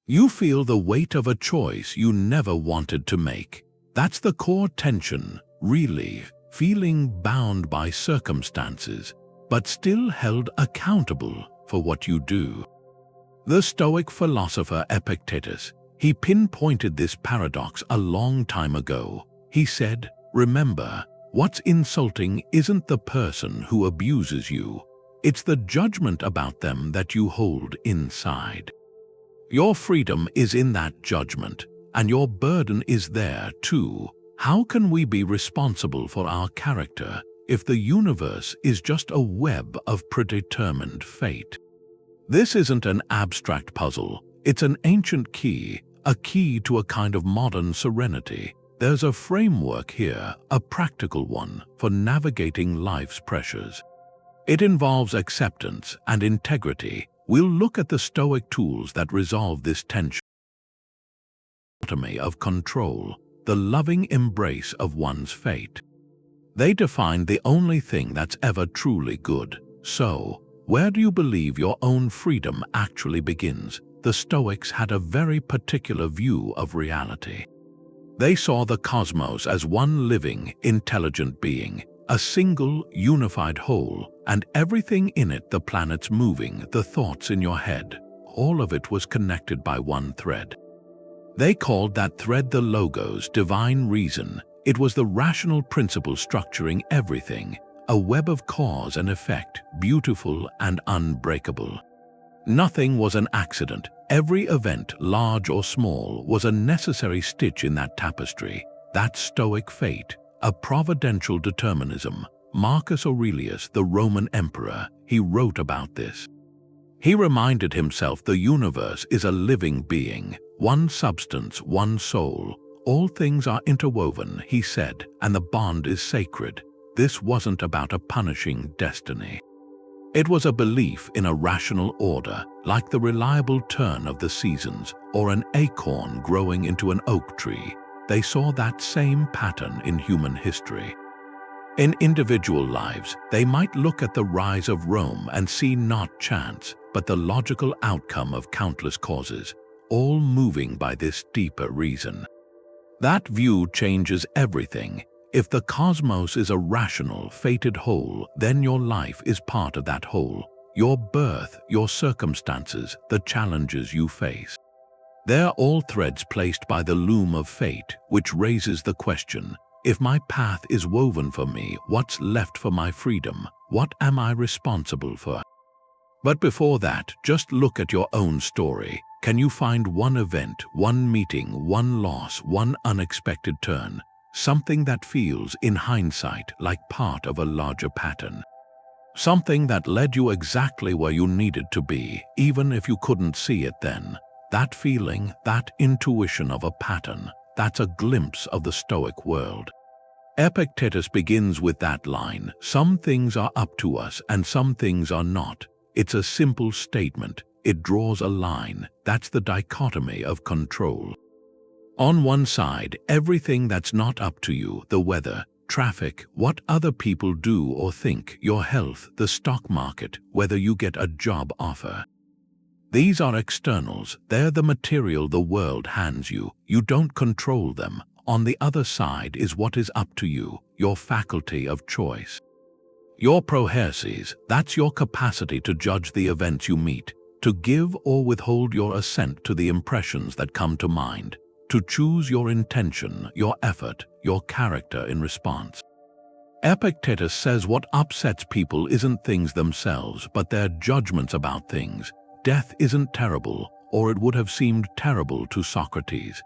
You feel the weight of a choice you never wanted to make. That's the core tension, really, feeling bound by circumstances, but still held accountable for what you do. The Stoic philosopher Epictetus, he pinpointed this paradox a long time ago. He said, "Remember, what's insulting isn't the person who abuses you, it's the judgment about them that you hold inside. Your freedom is in that judgment, and your burden is there too. How can we be responsible for our character if the universe is just a web of predetermined fate?" This isn't an abstract puzzle, it's an ancient key, a key to a kind of modern serenity. There's a framework here, a practical one, for navigating life's pressures. It involves acceptance and integrity. We'll look at the Stoic tools that resolve this tension. Dichotomy of Control, the loving embrace of one's fate. They define the only thing that's ever truly good. So, where do you believe your own freedom actually begins? The Stoics had a very particular view of reality. They saw the cosmos as one living, intelligent being, a single, unified whole, and everything in it, the planets moving, the thoughts in your head, all of it was connected by one thread. They called that thread the logos, divine reason. It was the rational principle structuring everything, a web of cause and effect, beautiful and unbreakable. Nothing was an accident. Every event, large or small, was a necessary stitch in that tapestry. That Stoic fate, a providential determinism. Marcus Aurelius, the Roman emperor, he wrote about this. He reminded himself the universe is a living being, one substance, one soul. All things are interwoven, he said, and the bond is sacred. This wasn't about a punishing destiny. It was a belief in a rational order, like the reliable turn of the seasons or an acorn growing into an oak tree. They saw that same pattern in human history. In individual lives, they might look at the rise of Rome and see not chance, but the logical outcome of countless causes, all moving by this deeper reason. That view changes everything. If the cosmos is a rational, fated whole, then your life is part of that whole. Your birth, your circumstances, the challenges you face. They're all threads placed by the loom of fate, which raises the question, if my path is woven for me, what's left for my freedom? What am I responsible for? But before that, just look at your own story. Can you find one event, one meeting, one loss, one unexpected turn? Something that feels, in hindsight, like part of a larger pattern. Something that led you exactly where you needed to be, even if you couldn't see it then. That feeling, that intuition of a pattern, that's a glimpse of the Stoic world. Epictetus begins with that line, "Some things are up to us and some things are not." It's a simple statement. It draws a line. That's the dichotomy of control. On one side, everything that's not up to you, the weather, traffic, what other people do or think, your health, the stock market, whether you get a job offer. These are externals. They're the material the world hands you. You don't control them. On the other side is what is up to you, your faculty of choice. Your prohairesis, that's your capacity to judge the events you meet, to give or withhold your assent to the impressions that come to mind, to choose your intention, your effort, your character in response. Epictetus says what upsets people isn't things themselves, but their judgments about things. Death isn't terrible, or it would have seemed terrible to Socrates.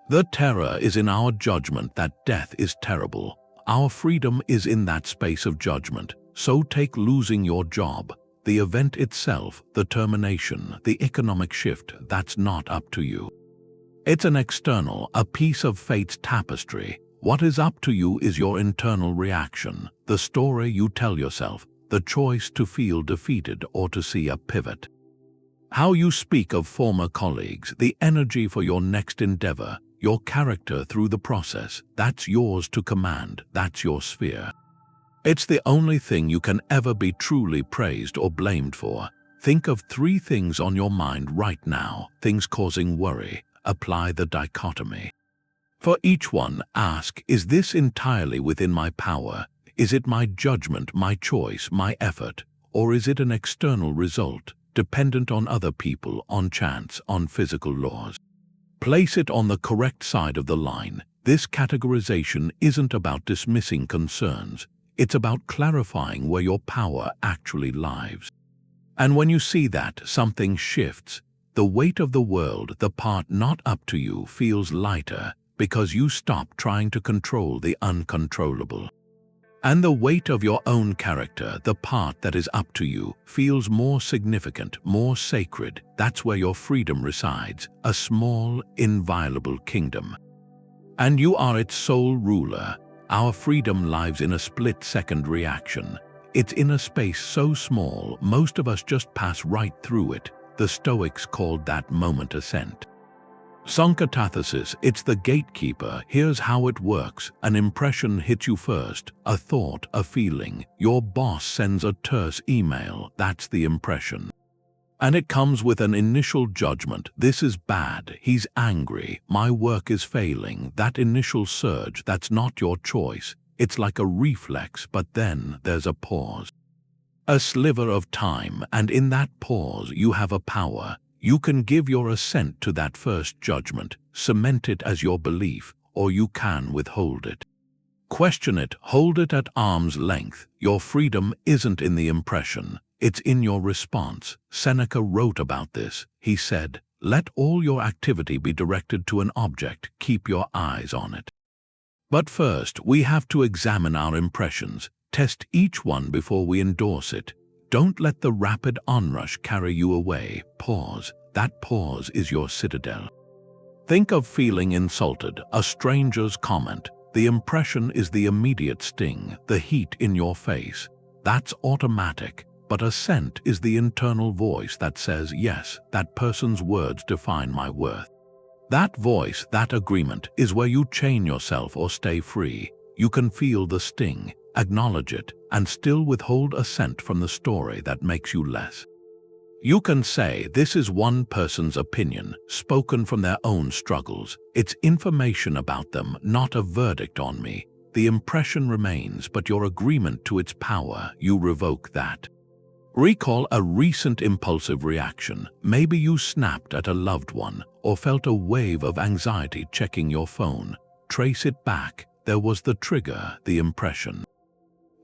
The terror is in our judgment that death is terrible. Our freedom is in that space of judgment. So take losing your job, the event itself, the termination, the economic shift, that's not up to you. It's an external, a piece of fate's tapestry. What is up to you is your internal reaction, the story you tell yourself, the choice to feel defeated or to see a pivot. How you speak of former colleagues, the energy for your next endeavor, your character through the process, that's yours to command, that's your sphere. It's the only thing you can ever be truly praised or blamed for. Think of 3 things on your mind right now, things causing worry. Apply the dichotomy. For each one, ask, is this entirely within my power? Is it my judgment, my choice, my effort? Or is it an external result, dependent on other people, on chance, on physical laws? Place it on the correct side of the line. This categorization isn't about dismissing concerns. It's about clarifying where your power actually lies. And when you see that, something shifts. The weight of the world, the part not up to you, feels lighter because you stop trying to control the uncontrollable. And the weight of your own character, the part that is up to you, feels more significant, more sacred. That's where your freedom resides, a small, inviolable kingdom. And you are its sole ruler. Our freedom lives in a split-second reaction. It's in a space so small, most of us just pass right through it. The Stoics called that moment Assent. Synchatathesis, it's the gatekeeper. Here's how it works. An impression hits you first, a thought, a feeling. Your boss sends a terse email, that's the impression. And it comes with an initial judgment. This is bad, he's angry, my work is failing. That initial surge, that's not your choice. It's like a reflex, but then there's a pause. A sliver of time, and in that pause you have a power. You can give your assent to that first judgment, cement it as your belief, or you can withhold it. Question it, hold it at arm's length. Your freedom isn't in the impression, it's in your response. Seneca wrote about this. He said, let all your activity be directed to an object, keep your eyes on it. But first, we have to examine our impressions, test each one before we endorse it. Don't let the rapid onrush carry you away. Pause. That pause is your citadel. Think of feeling insulted, a stranger's comment. The impression is the immediate sting, the heat in your face. That's automatic, but assent is the internal voice that says, yes, that person's words define my worth. That voice, that agreement, is where you chain yourself or stay free. You can feel the sting, acknowledge it, and still withhold assent from the story that makes you less. You can say, this is one person's opinion, spoken from their own struggles. It's information about them, not a verdict on me. The impression remains, but your agreement to its power, you revoke that. Recall a recent impulsive reaction. Maybe you snapped at a loved one, or felt a wave of anxiety checking your phone. Trace it back. There was the trigger, the impression.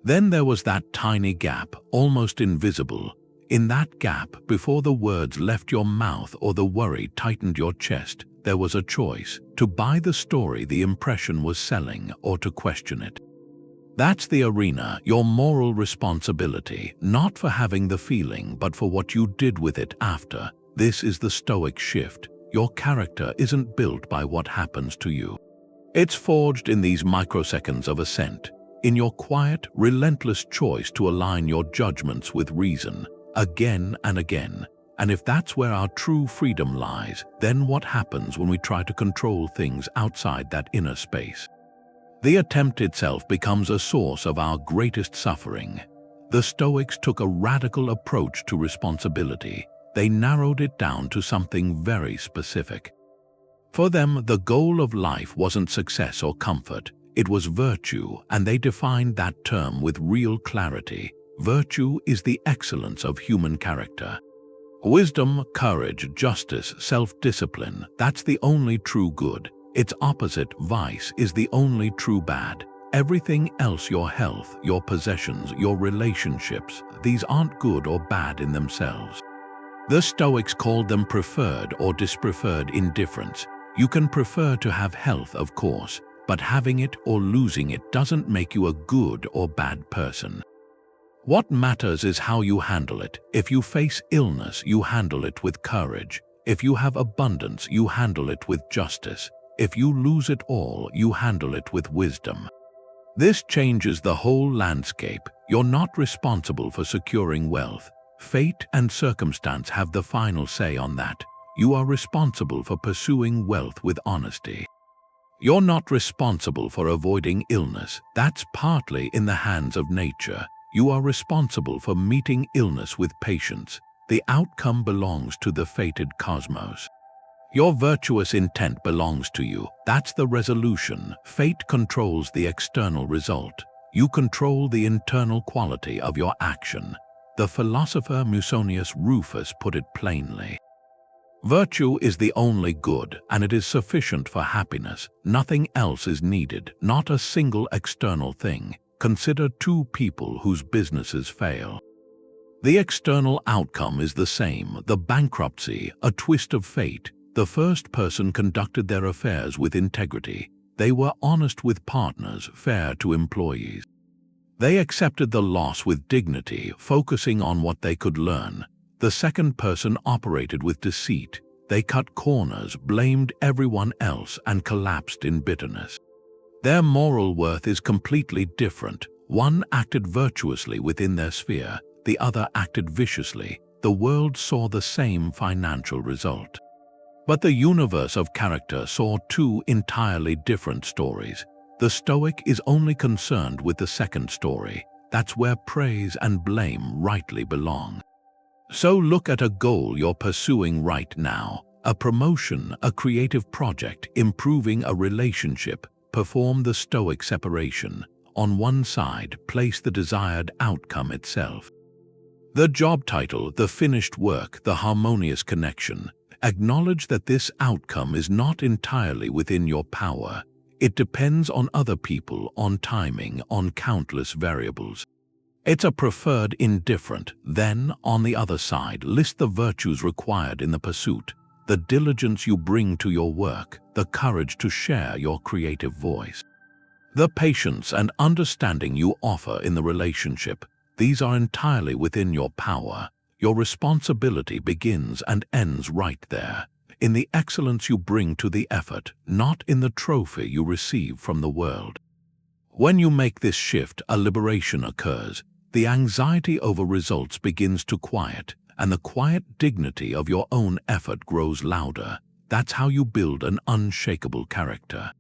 Then there was that tiny gap, almost invisible. In that gap, before the words left your mouth or the worry tightened your chest, there was a choice, to buy the story the impression was selling or to question it. That's the arena, your moral responsibility, not for having the feeling but for what you did with it after. This is the Stoic shift. Your character isn't built by what happens to you. It's forged in these microseconds of assent, in your quiet, relentless choice to align your judgments with reason, again and again. And if that's where our true freedom lies, then what happens when we try to control things outside that inner space? The attempt itself becomes a source of our greatest suffering. The Stoics took a radical approach to responsibility. They narrowed it down to something very specific. For them, the goal of life wasn't success or comfort. It was virtue, and they defined that term with real clarity. Virtue is the excellence of human character. Wisdom, courage, justice, self-discipline, that's the only true good. Its opposite, vice, is the only true bad. Everything else, your health, your possessions, your relationships, these aren't good or bad in themselves. The Stoics called them preferred or dispreferred indifference. You can prefer to have health, of course, but having it or losing it doesn't make you a good or bad person. What matters is how you handle it. If you face illness, you handle it with courage. If you have abundance, you handle it with justice. If you lose it all, you handle it with wisdom. This changes the whole landscape. You're not responsible for securing wealth. Fate and circumstance have the final say on that. You are responsible for pursuing wealth with honesty. You're not responsible for avoiding illness. That's partly in the hands of nature. You are responsible for meeting illness with patience. The outcome belongs to the fated cosmos. Your virtuous intent belongs to you. That's the resolution. Fate controls the external result. You control the internal quality of your action. The philosopher Musonius Rufus put it plainly. Virtue is the only good, and it is sufficient for happiness. Nothing else is needed, not a single external thing. Consider two people whose businesses fail. The external outcome is the same, the bankruptcy, a twist of fate. The first person conducted their affairs with integrity. They were honest with partners, fair to employees. They accepted the loss with dignity, focusing on what they could learn. The second person operated with deceit. They cut corners, blamed everyone else, and collapsed in bitterness. Their moral worth is completely different. One acted virtuously within their sphere, the other acted viciously. The world saw the same financial result. But the universe of character saw two entirely different stories. The Stoic is only concerned with the second story. That's where praise and blame rightly belong. So look at a goal you're pursuing right now. A promotion, a creative project, improving a relationship. Perform the Stoic separation. On one side, place the desired outcome itself. The job title, the finished work, the harmonious connection. Acknowledge that this outcome is not entirely within your power. It depends on other people, on timing, on countless variables. It's a preferred indifferent. Then, on the other side, list the virtues required in the pursuit, the diligence you bring to your work, the courage to share your creative voice, the patience and understanding you offer in the relationship. These are entirely within your power. Your responsibility begins and ends right there, in the excellence you bring to the effort, not in the trophy you receive from the world. When you make this shift, a liberation occurs. The anxiety over results begins to quiet, and the quiet dignity of your own effort grows louder. That's how you build an unshakable character.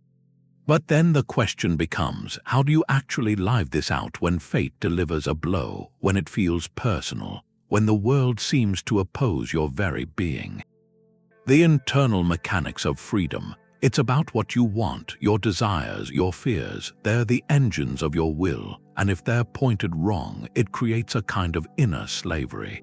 But then the question becomes, how do you actually live this out when fate delivers a blow, when it feels personal, when the world seems to oppose your very being? The internal mechanics of freedom. It's about what you want, your desires, your fears. They're the engines of your will, and if they're pointed wrong, it creates a kind of inner slavery.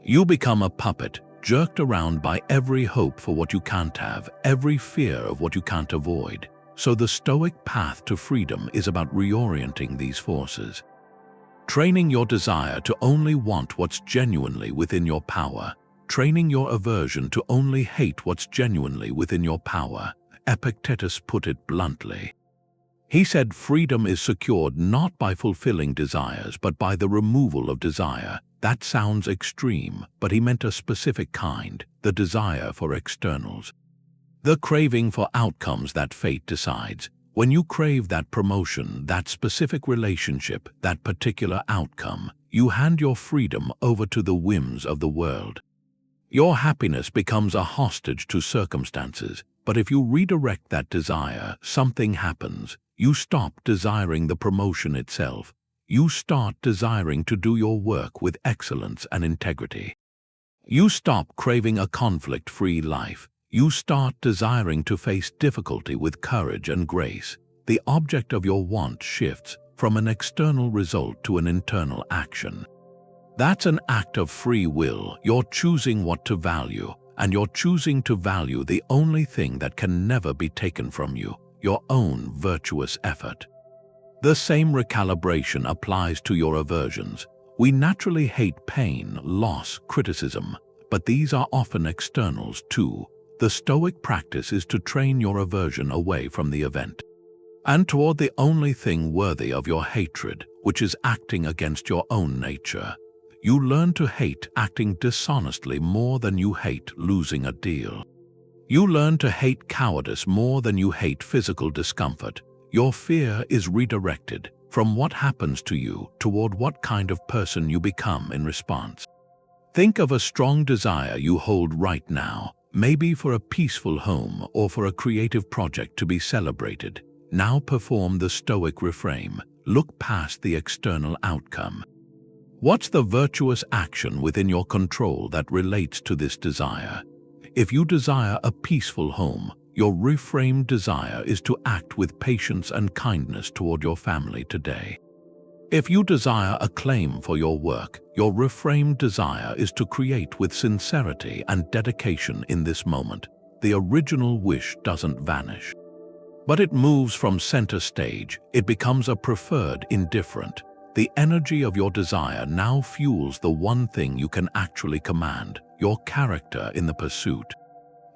You become a puppet, jerked around by every hope for what you can't have, every fear of what you can't avoid. So the Stoic path to freedom is about reorienting these forces. Training your desire to only want what's genuinely within your power. Training your aversion to only hate what's genuinely within your power. Epictetus put it bluntly. He said freedom is secured not by fulfilling desires, but by the removal of desire. That sounds extreme, but he meant a specific kind, the desire for externals. The craving for outcomes that fate decides. When you crave that promotion, that specific relationship, that particular outcome, you hand your freedom over to the whims of the world. Your happiness becomes a hostage to circumstances, but if you redirect that desire, something happens. You stop desiring the promotion itself. You start desiring to do your work with excellence and integrity. You stop craving a conflict-free life. You start desiring to face difficulty with courage and grace. The object of your want shifts from an external result to an internal action. That's an act of free will. You're choosing what to value, and you're choosing to value the only thing that can never be taken from you, your own virtuous effort. The same recalibration applies to your aversions. We naturally hate pain, loss, criticism, but these are often externals too. The Stoic practice is to train your aversion away from the event and toward the only thing worthy of your hatred, which is acting against your own nature. You learn to hate acting dishonestly more than you hate losing a deal. You learn to hate cowardice more than you hate physical discomfort. Your fear is redirected from what happens to you toward what kind of person you become in response. Think of a strong desire you hold right now, maybe for a peaceful home or for a creative project to be celebrated. Now perform the Stoic reframe. Look past the external outcome. What's the virtuous action within your control that relates to this desire? If you desire a peaceful home, your reframed desire is to act with patience and kindness toward your family today. If you desire acclaim for your work, your reframed desire is to create with sincerity and dedication in this moment. The original wish doesn't vanish, but it moves from center stage. It becomes a preferred indifferent. The energy of your desire now fuels the one thing you can actually command, your character in the pursuit.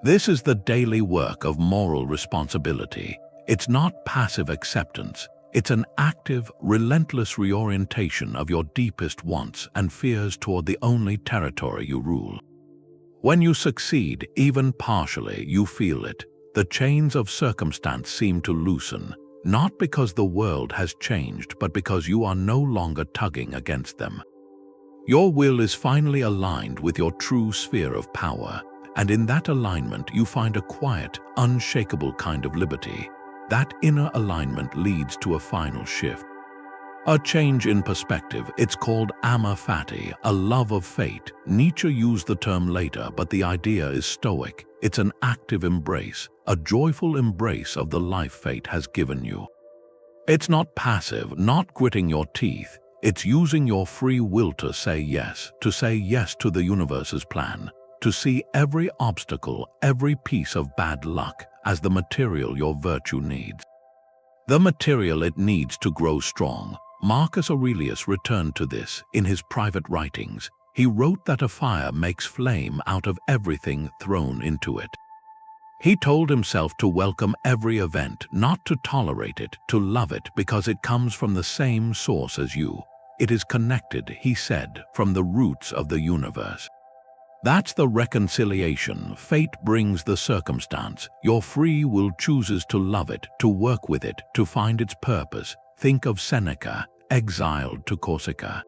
This is the daily work of moral responsibility. It's not passive acceptance. It's an active, relentless reorientation of your deepest wants and fears toward the only territory you rule. When you succeed, even partially, you feel it. The chains of circumstance seem to loosen, not because the world has changed, but because you are no longer tugging against them. Your will is finally aligned with your true sphere of power, and in that alignment you find a quiet, unshakable kind of liberty. That inner alignment leads to a final shift. A change in perspective. It's called Amor Fati, a love of fate. Nietzsche used the term later, but the idea is Stoic. It's an active embrace, a joyful embrace of the life fate has given you. It's not passive, not gritting your teeth. It's using your free will to say yes to the universe's plan, to see every obstacle, every piece of bad luck as the material your virtue needs. The material it needs to grow strong. Marcus Aurelius returned to this in his private writings. He wrote that a fire makes flame out of everything thrown into it. He told himself to welcome every event, not to tolerate it, to love it because it comes from the same source as you. It is connected, he said, from the roots of the universe. That's the reconciliation. Fate brings the circumstance. Your free will chooses to love it, to work with it, to find its purpose. Think of Seneca, exiled to Corsica.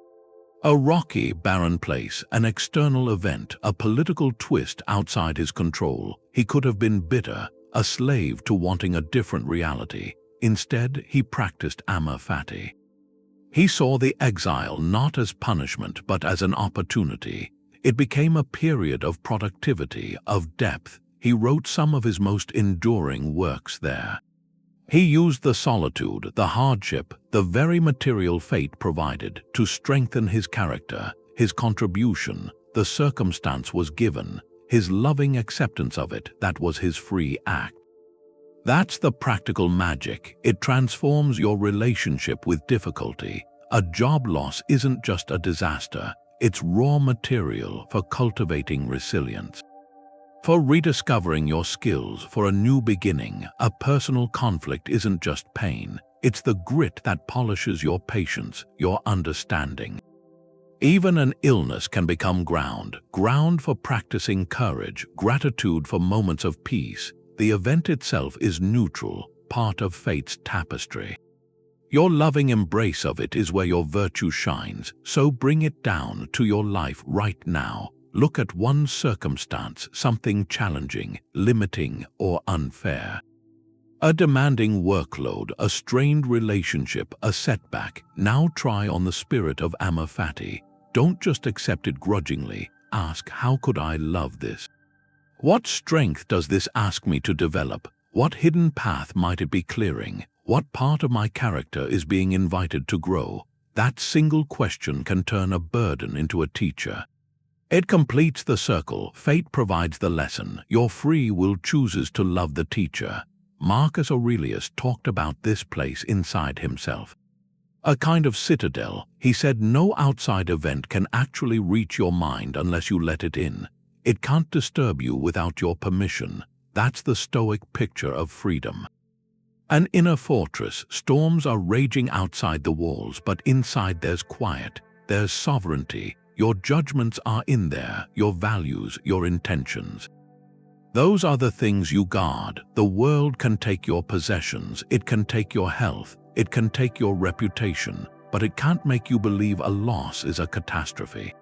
A rocky, barren place, an external event, a political twist outside his control. He could have been bitter, a slave to wanting a different reality. Instead, he practiced Amor Fati. He saw the exile not as punishment, but as an opportunity. It became a period of productivity, of depth. He wrote some of his most enduring works there. He used the solitude, the hardship, the very material fate provided to strengthen his character, his contribution. The circumstance was given, his loving acceptance of it, that was his free act. That's the practical magic. It transforms your relationship with difficulty. A job loss isn't just a disaster. It's raw material for cultivating resilience, for rediscovering your skills, for a new beginning. A personal conflict isn't just pain. It's the grit that polishes your patience, your understanding. Even an illness can become ground for practicing courage, gratitude for moments of peace. The event itself is neutral, part of fate's tapestry. Your loving embrace of it is where your virtue shines, so bring it down to your life right now. Look at one circumstance, something challenging, limiting, or unfair. A demanding workload, a strained relationship, a setback. Now try on the spirit of Amor Fati. Don't just accept it grudgingly. Ask, how could I love this? What strength does this ask me to develop? What hidden path might it be clearing? What part of my character is being invited to grow? That single question can turn a burden into a teacher. It completes the circle. Fate provides the lesson. Your free will chooses to love the teacher. Marcus Aurelius talked about this place inside himself. A kind of citadel. He said no outside event can actually reach your mind unless you let it in. It can't disturb you without your permission. That's the Stoic picture of freedom. An inner fortress. Storms are raging outside the walls, but inside there's quiet, there's sovereignty. Your judgments are in there, your values, your intentions. Those are the things you guard. The world can take your possessions, it can take your health, it can take your reputation, but it can't make you believe a loss is a catastrophe.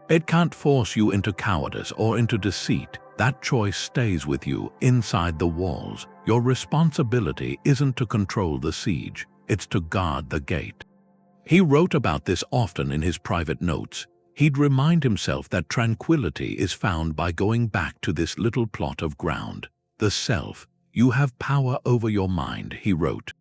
It can't force you into cowardice or into deceit. That choice stays with you inside the walls. Your responsibility isn't to control the siege, it's to guard the gate. He wrote about this often in his private notes. He'd remind himself that tranquility is found by going back to this little plot of ground, the self. You have power over your mind, he wrote.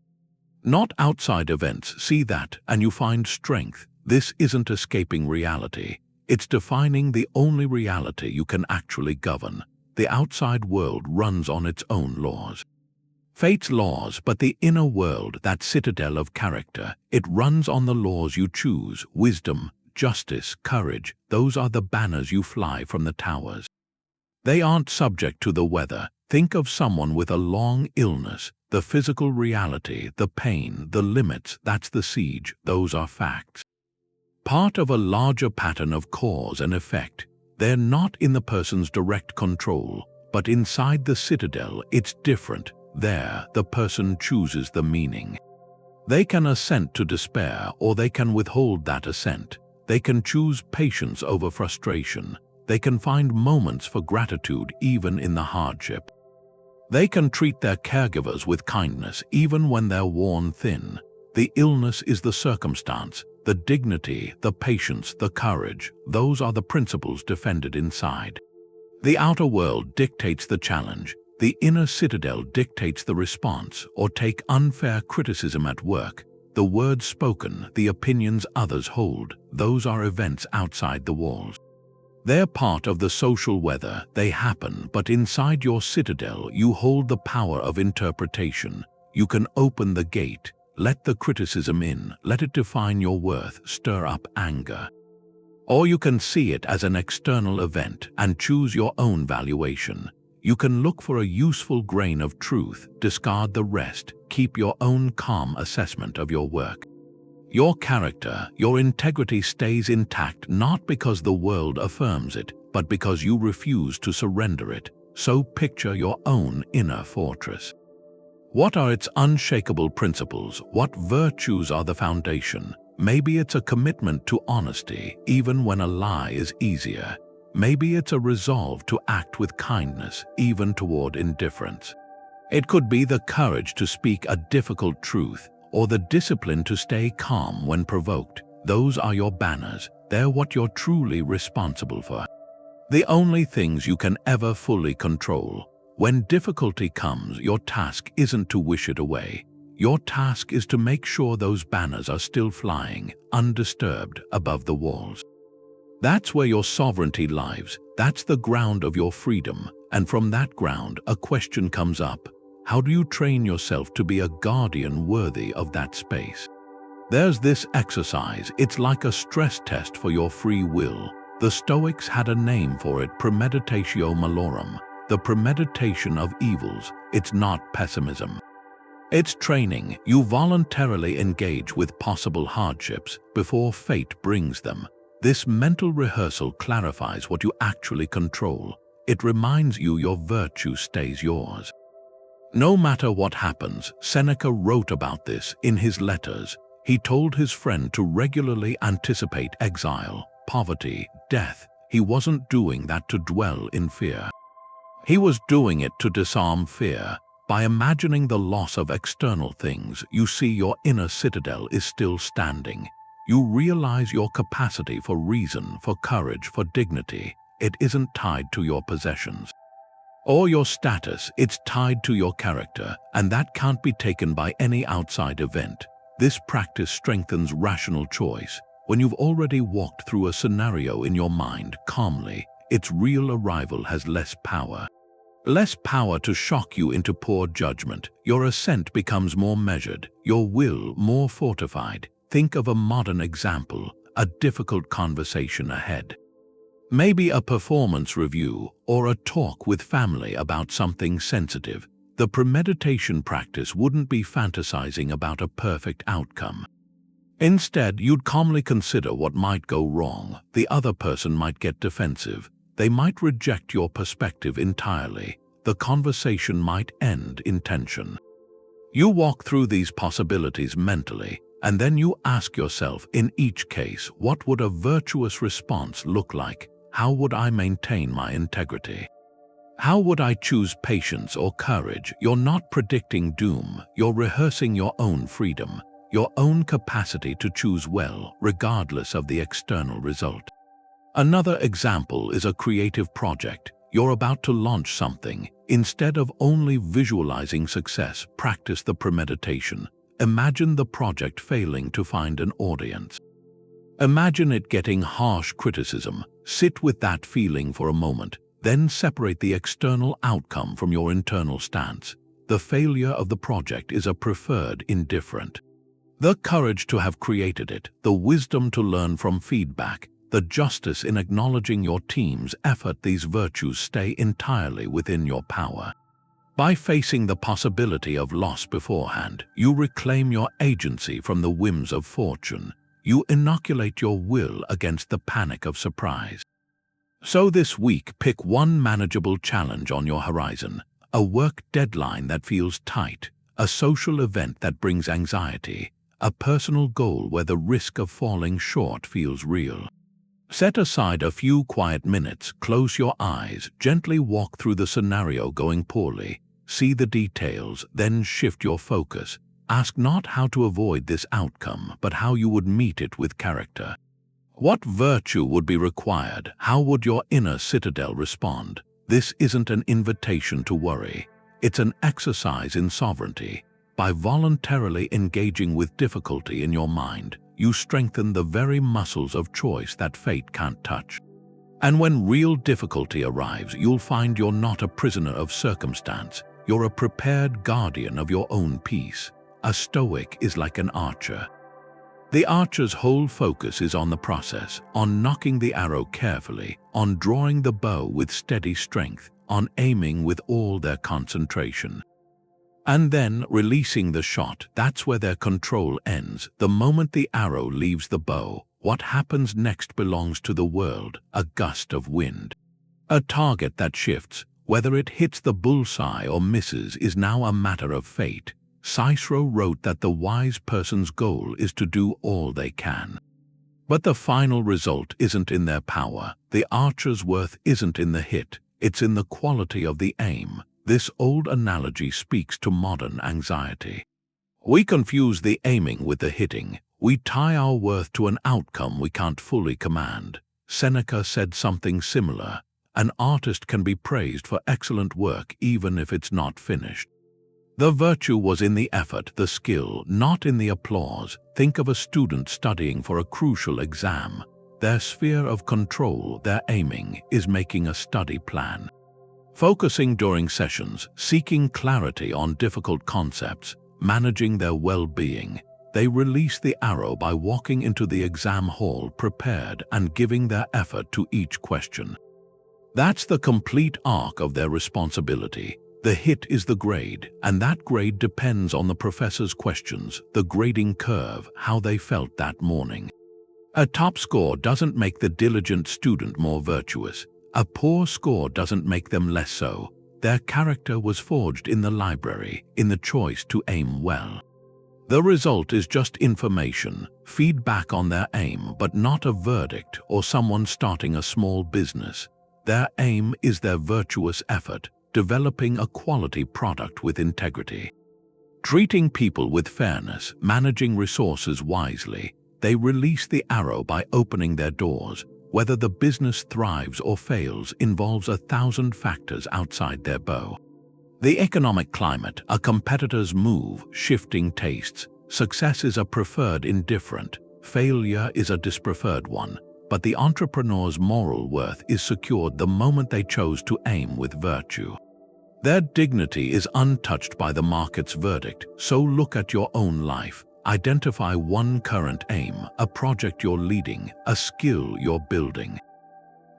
Not outside events, see that, and you find strength. This isn't escaping reality. It's defining the only reality you can actually govern. The outside world runs on its own laws. Fate's laws, but the inner world, that citadel of character, it runs on the laws you choose. Wisdom, justice, courage, those are the banners you fly from the towers. They aren't subject to the weather. Think of someone with a long illness. The physical reality, the pain, the limits, that's the siege. Those are facts. Part of a larger pattern of cause and effect. They're not in the person's direct control, but inside the citadel, it's different. There, the person chooses the meaning. They can assent to despair, or they can withhold that assent. They can choose patience over frustration. They can find moments for gratitude even in the hardship. They can treat their caregivers with kindness even when they're worn thin. The illness is the circumstance, the dignity, the patience, the courage. Those are the principles defended inside. The outer world dictates the challenge. The inner citadel dictates the response. Or take unfair criticism at work. The words spoken, the opinions others hold, those are events outside the walls. They're part of the social weather, they happen, but inside your citadel you hold the power of interpretation. You can open the gate, let the criticism in, let it define your worth, stir up anger. Or you can see it as an external event and choose your own valuation. You can look for a useful grain of truth, discard the rest, keep your own calm assessment of your work. Your character, your integrity stays intact not because the world affirms it, but because you refuse to surrender it. So picture your own inner fortress. What are its unshakable principles? What virtues are the foundation? Maybe it's a commitment to honesty, even when a lie is easier. Maybe it's a resolve to act with kindness, even toward indifference. It could be the courage to speak a difficult truth, or the discipline to stay calm when provoked. Those are your banners. They're what you're truly responsible for. The only things you can ever fully control. When difficulty comes, your task isn't to wish it away. Your task is to make sure those banners are still flying, undisturbed, above the walls. That's where your sovereignty lies. That's the ground of your freedom. And from that ground, a question comes up. How do you train yourself to be a guardian worthy of that space? There's this exercise. It's like a stress test for your free will. The Stoics had a name for it, Premeditatio Malorum, the premeditation of evils. It's not pessimism. It's training. You voluntarily engage with possible hardships before fate brings them. This mental rehearsal clarifies what you actually control. It reminds you your virtue stays yours. No matter what happens, Seneca wrote about this in his letters. He told his friend to regularly anticipate exile, poverty, death. He wasn't doing that to dwell in fear. He was doing it to disarm fear. By imagining the loss of external things, you see your inner citadel is still standing. You realize your capacity for reason, for courage, for dignity. It isn't tied to your possessions or your status. It's tied to your character, and that can't be taken by any outside event. This practice strengthens rational choice. When you've already walked through a scenario in your mind calmly, its real arrival has less power. Less power to shock you into poor judgment. Your assent becomes more measured, your will more fortified. Think of a modern example, a difficult conversation ahead. Maybe a performance review or a talk with family about something sensitive. The premeditation practice wouldn't be fantasizing about a perfect outcome. Instead, you'd calmly consider what might go wrong. The other person might get defensive. They might reject your perspective entirely. The conversation might end in tension. You walk through these possibilities mentally, and then you ask yourself, in each case, what would a virtuous response look like? How would I maintain my integrity? How would I choose patience or courage? You're not predicting doom, you're rehearsing your own freedom. your own capacity to choose well, regardless of the external result. Another example is a creative project. You're about to launch something. Instead of only visualizing success, practice the premeditation. Imagine the project failing to find an audience. Imagine it getting harsh criticism. Sit with that feeling for a moment, then separate the external outcome from your internal stance. The failure of the project is a preferred indifferent. The courage to have created it, the wisdom to learn from feedback, the justice in acknowledging your team's effort, these virtues stay entirely within your power. By facing the possibility of loss beforehand, you reclaim your agency from the whims of fortune. You inoculate your will against the panic of surprise. So this week, pick one manageable challenge on your horizon, a work deadline that feels tight, a social event that brings anxiety, a personal goal where the risk of falling short feels real. Set aside a few quiet minutes, close your eyes, gently walk through the scenario going poorly, see the details, then shift your focus. Ask not how to avoid this outcome, but how you would meet it with character. What virtue would be required? How would your inner citadel respond? This isn't an invitation to worry. It's an exercise in sovereignty. By voluntarily engaging with difficulty in your mind, you strengthen the very muscles of choice that fate can't touch. And when real difficulty arrives, you'll find you're not a prisoner of circumstance. You're a prepared guardian of your own peace. A Stoic is like an archer. The archer's whole focus is on the process, on knocking the arrow carefully, on drawing the bow with steady strength, on aiming with all their concentration. And then releasing the shot. That's where their control ends. The moment the arrow leaves the bow, what happens next belongs to the world, a gust of wind. A target that shifts, whether it hits the bullseye or misses, is now a matter of fate. Cicero wrote that the wise person's goal is to do all they can. But the final result isn't in their power. The archer's worth isn't in the hit, it's in the quality of the aim. This old analogy speaks to modern anxiety. We confuse the aiming with the hitting. We tie our worth to an outcome we can't fully command. Seneca said something similar. An artist can be praised for excellent work even if it's not finished. The virtue was in the effort, the skill, not in the applause. Think of a student studying for a crucial exam. Their sphere of control, their aiming, is making a study plan. Focusing during sessions, seeking clarity on difficult concepts, managing their well-being. They release the arrow by walking into the exam hall prepared and giving their effort to each question. That's the complete arc of their responsibility. The hit is the grade, and that grade depends on the professor's questions, the grading curve, how they felt that morning. A top score doesn't make the diligent student more virtuous. A poor score doesn't make them less so. Their character was forged in the library, in the choice to aim well. The result is just information, feedback on their aim, but not a verdict or someone starting a small business. Their aim is their virtuous effort, developing a quality product with integrity. Treating people with fairness, managing resources wisely, they release the arrow by opening their doors. Whether the business thrives or fails involves 1,000 factors outside their bow. The economic climate, a competitor's move, shifting tastes. Success is a preferred indifferent, failure is a dispreferred one, but the entrepreneur's moral worth is secured the moment they chose to aim with virtue. Their dignity is untouched by the market's verdict, so look at your own life. Identify one current aim, a project you're leading, a skill you're building,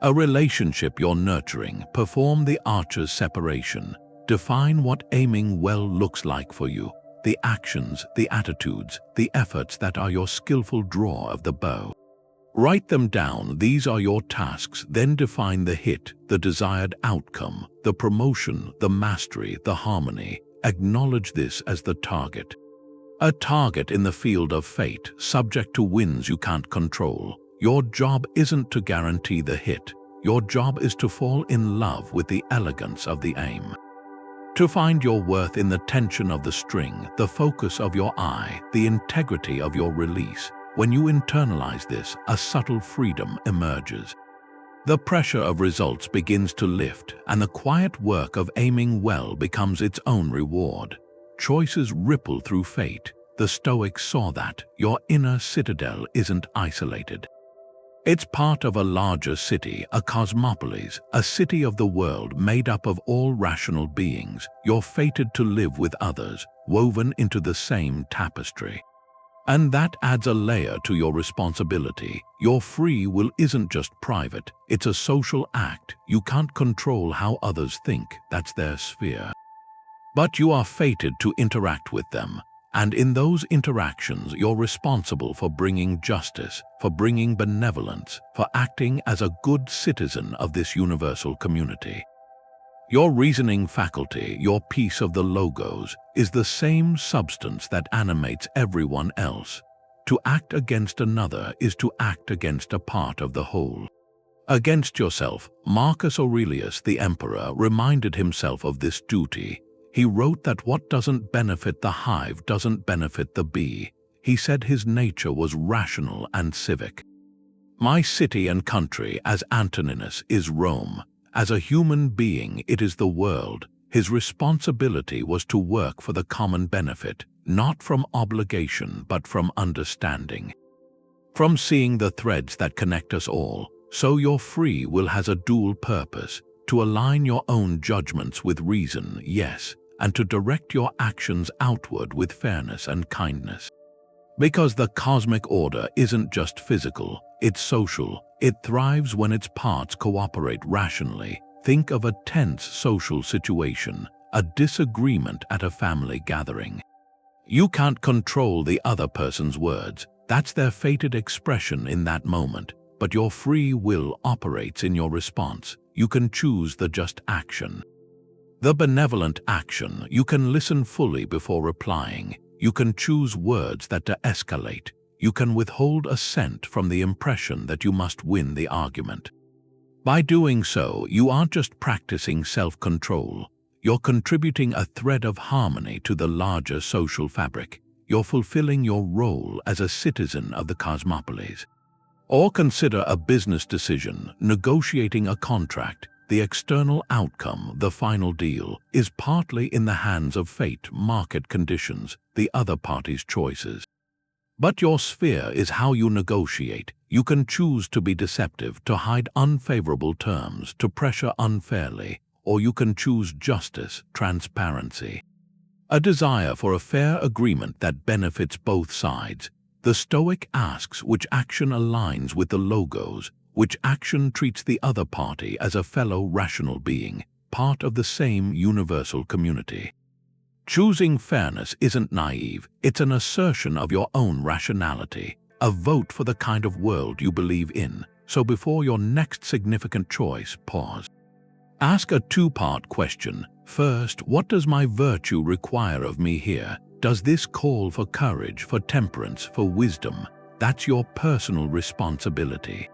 a relationship you're nurturing. Perform the archer's separation. Define what aiming well looks like for you, the actions, the attitudes, the efforts that are your skillful draw of the bow. Write them down. These are your tasks. Then define the hit, the desired outcome, the promotion, the mastery, the harmony. Acknowledge this as the target. A target in the field of fate, subject to winds you can't control. Your job isn't to guarantee the hit. Your job is to fall in love with the elegance of the aim. To find your worth in the tension of the string, the focus of your eye, the integrity of your release. When you internalize this, a subtle freedom emerges. The pressure of results begins to lift, and the quiet work of aiming well becomes its own reward. Choices ripple through fate. The Stoics saw that your inner citadel isn't isolated. It's part of a larger city, a cosmopolis, a city of the world made up of all rational beings. You're fated to live with others, woven into the same tapestry. And that adds a layer to your responsibility. Your free will isn't just private, it's a social act. You can't control how others think, that's their sphere. But you are fated to interact with them. And in those interactions, you're responsible for bringing justice, for bringing benevolence, for acting as a good citizen of this universal community. Your reasoning faculty, your piece of the logos, is the same substance that animates everyone else. To act against another is to act against a part of the whole. Against yourself, Marcus Aurelius, the emperor, reminded himself of this duty. He wrote that what doesn't benefit the hive doesn't benefit the bee. He said his nature was rational and civic. My city and country, as Antoninus, is Rome. As a human being, it is the world. His responsibility was to work for the common benefit, not from obligation but from understanding. From seeing the threads that connect us all, so your free will has a dual purpose, to align your own judgments with reason, yes, and to direct your actions outward with fairness and kindness. Because the cosmic order isn't just physical, it's social. It thrives when its parts cooperate rationally. Think of a tense social situation, a disagreement at a family gathering. You can't control the other person's words. That's their fated expression in that moment. But your free will operates in your response. You can choose the just action. The benevolent action. You can listen fully before replying. You can choose words that de-escalate. You can withhold assent from the impression that you must win the argument. By doing so, you aren't just practicing self-control. You're contributing a thread of harmony to the larger social fabric. You're fulfilling your role as a citizen of the cosmopolis. Or consider a business decision, negotiating a contract. The external outcome, the final deal, is partly in the hands of fate, market conditions, the other party's choices. But your sphere is how you negotiate. You can choose to be deceptive, to hide unfavorable terms, to pressure unfairly, or you can choose justice, transparency. A desire for a fair agreement that benefits both sides. The Stoic asks which action aligns with the logos, which action treats the other party as a fellow rational being, part of the same universal community. Choosing fairness isn't naive, it's an assertion of your own rationality, a vote for the kind of world you believe in. So before your next significant choice, pause. Ask a two-part question. First, what does my virtue require of me here? Does this call for courage, for temperance, for wisdom? That's your personal responsibility.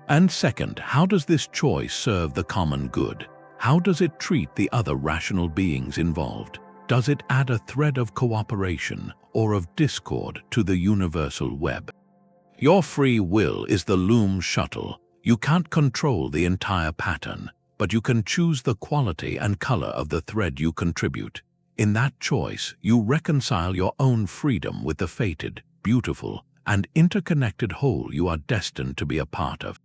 And second, how does this choice serve the common good? How does it treat the other rational beings involved? Does it add a thread of cooperation or of discord to the universal web? Your free will is the loom shuttle. You can't control the entire pattern, but you can choose the quality and color of the thread you contribute. In that choice, you reconcile your own freedom with the fated, beautiful, and interconnected whole you are destined to be a part of.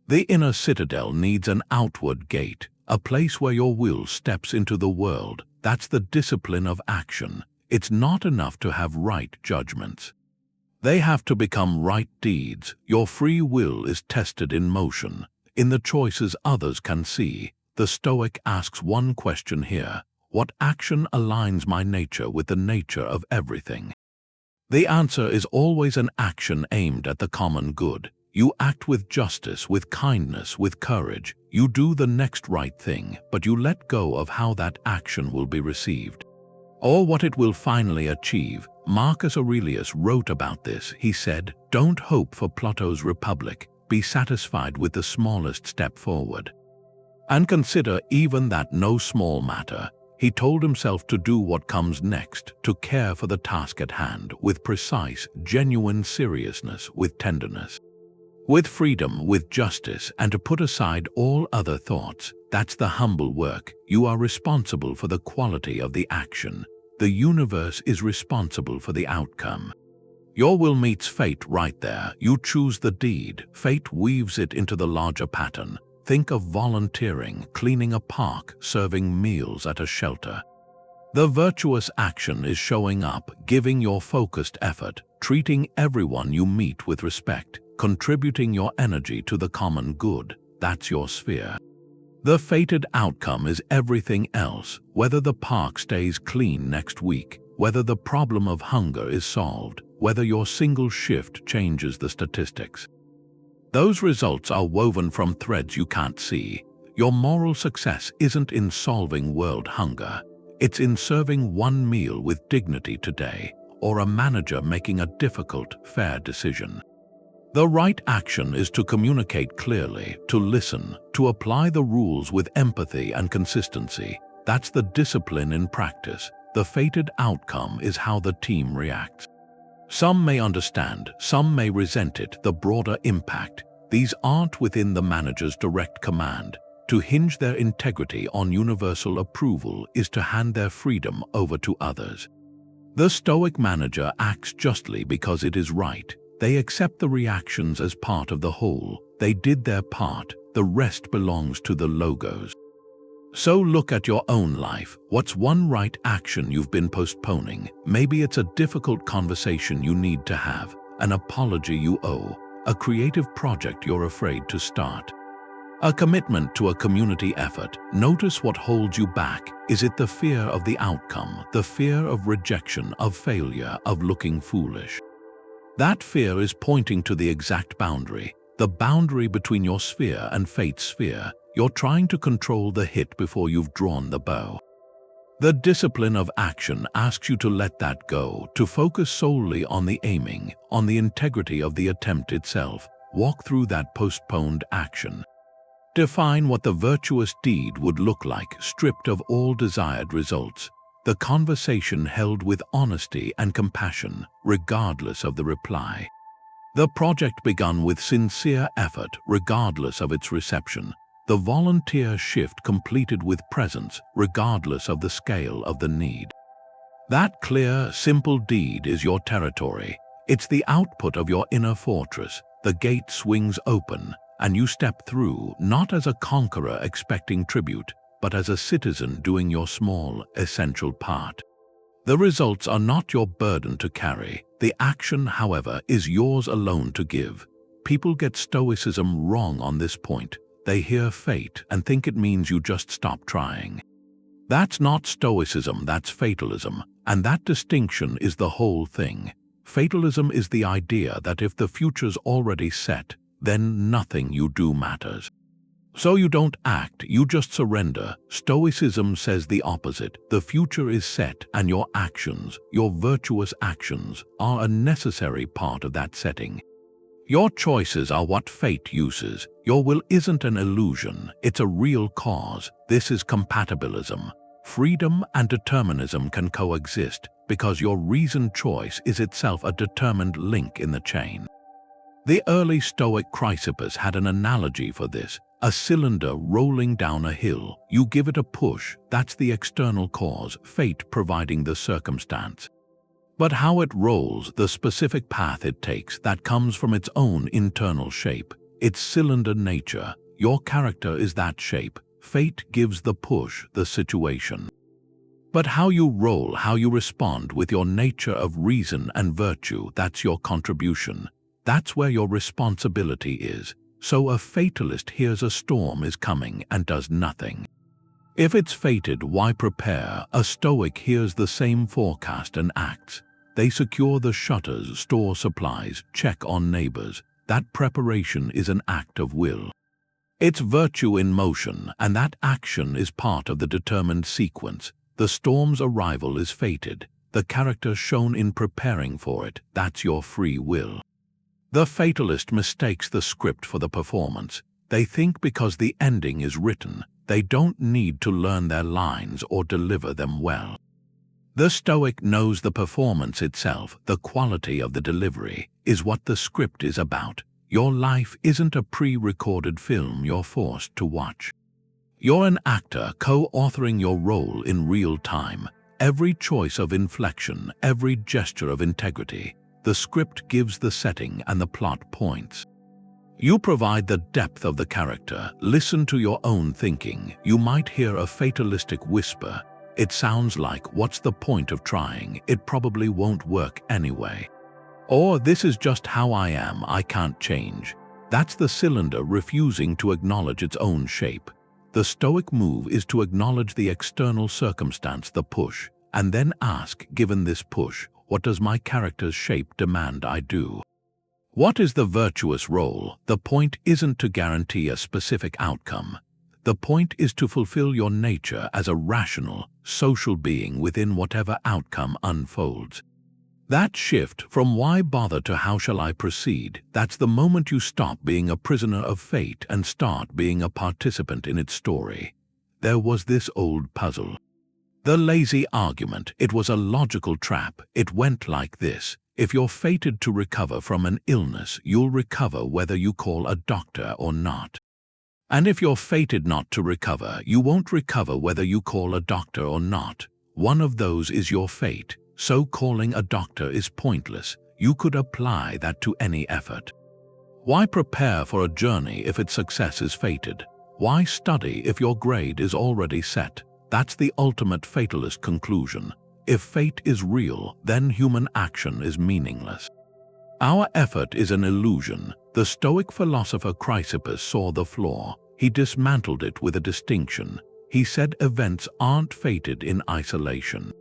The inner citadel needs an outward gate, a place where your will steps into the world. That's the discipline of action. It's not enough to have right judgments. They have to become right deeds. Your free will is tested in motion, in the choices others can see. The Stoic asks one question here: what action aligns my nature with the nature of everything? The answer is always an action aimed at the common good. You act with justice, with kindness, with courage. You do the next right thing, but you let go of how that action will be received, or what it will finally achieve. Marcus Aurelius wrote about this. He said, "Don't hope for Plato's republic. Be satisfied with the smallest step forward. And consider even that no small matter. He told himself to do what comes next, to care for the task at hand with precise, genuine seriousness, with tenderness, with freedom, with justice, and to put aside all other thoughts. That's the humble work. You are responsible for the quality of the action. The universe is responsible for the outcome. Your will meets fate right there. You choose the deed. Fate weaves it into the larger pattern. Think of volunteering, cleaning a park, serving meals at a shelter. The virtuous action is showing up, giving your focused effort, treating everyone you meet with respect, contributing your energy to the common good. That's your sphere. The fated outcome is everything else, whether the park stays clean next week, whether the problem of hunger is solved, whether your single shift changes the statistics. Those results are woven from threads you can't see. Your moral success isn't in solving world hunger. It's in serving one meal with dignity today, or a manager making a difficult, fair decision. The right action is to communicate clearly, to listen, to apply the rules with empathy and consistency. That's the discipline in practice. The fated outcome is how the team reacts. Some may understand, some may resent it, the broader impact. These aren't within the manager's direct command. To hinge their integrity on universal approval is to hand their freedom over to others. The Stoic manager acts justly because it is right. They accept the reactions as part of the whole. They did their part. The rest belongs to the logos. So look at your own life. What's one right action you've been postponing? Maybe it's a difficult conversation you need to have, an apology you owe, a creative project you're afraid to start, a commitment to a community effort. Notice what holds you back. Is it the fear of the outcome, the fear of rejection, of failure, of looking foolish? That fear is pointing to the exact boundary, the boundary between your sphere and fate's sphere. You're trying to control the hit before you've drawn the bow. The discipline of action asks you to let that go, to focus solely on the aiming, on the integrity of the attempt itself. Walk through that postponed action. Define what the virtuous deed would look like, stripped of all desired results. The conversation held with honesty and compassion, regardless of the reply. The project begun with sincere effort, regardless of its reception. The volunteer shift completed with presence, regardless of the scale of the need. That clear, simple deed is your territory. It's the output of your inner fortress. The gate swings open, and you step through, not as a conqueror expecting tribute, but as a citizen doing your small, essential part. The results are not your burden to carry. The action, however, is yours alone to give. People get Stoicism wrong on this point. They hear fate and think it means you just stop trying. That's not Stoicism, that's fatalism, and that distinction is the whole thing. Fatalism is the idea that if the future's already set, then nothing you do matters. So you don't act, you just surrender. Stoicism says the opposite. The future is set, and your actions, your virtuous actions, are a necessary part of that setting. Your choices are what fate uses. Your will isn't an illusion, it's a real cause. This is compatibilism. Freedom and determinism can coexist because your reasoned choice is itself a determined link in the chain. The early Stoic Chrysippus had an analogy for this. A cylinder rolling down a hill. You give it a push, that's the external cause, fate providing the circumstance. But how it rolls, the specific path it takes, that comes from its own internal shape, its cylinder nature. Your character is that shape. Fate gives the push, the situation. But how you roll, how you respond with your nature of reason and virtue, that's your contribution. That's where your responsibility is. So a fatalist hears a storm is coming and does nothing. If it's fated, why prepare? A Stoic hears the same forecast and acts. They secure the shutters, store supplies, check on neighbors. That preparation is an act of will. It's virtue in motion, and that action is part of the determined sequence. The storm's arrival is fated. The character shown in preparing for it, that's your free will. The fatalist mistakes the script for the performance. They think because the ending is written, They don't need to learn their lines or deliver them well. The Stoic knows the performance itself, the quality of the delivery, is what the script is about. Your life isn't a pre-recorded film you're forced to watch. You're an actor co-authoring your role in real time. Every choice of inflection, every gesture of integrity. The script gives the setting and the plot points. You provide the depth of the character. Listen to your own thinking. You might hear a fatalistic whisper. It sounds like, what's the point of trying? It probably won't work anyway. Or, this is just how I am, I can't change. That's the cylinder refusing to acknowledge its own shape. The Stoic move is to acknowledge the external circumstance, the push, and then ask, given this push, what does my character's shape demand I do? What is the virtuous role? The point isn't to guarantee a specific outcome. The point is to fulfill your nature as a rational, social being within whatever outcome unfolds. That shift from why bother to how shall I proceed, that's the moment you stop being a prisoner of fate and start being a participant in its story. There was this old puzzle. The lazy argument, it was a logical trap. It went like this. If you're fated to recover from an illness, you'll recover whether you call a doctor or not. And if you're fated not to recover, you won't recover whether you call a doctor or not. One of those is your fate, so calling a doctor is pointless. You could apply that to any effort. Why prepare for a journey if its success is fated? Why study if your grade is already set? That's the ultimate fatalist conclusion. If fate is real, then human action is meaningless. Our effort is an illusion. The Stoic philosopher Chrysippus saw the flaw. He dismantled it with a distinction. He said events aren't fated in isolation.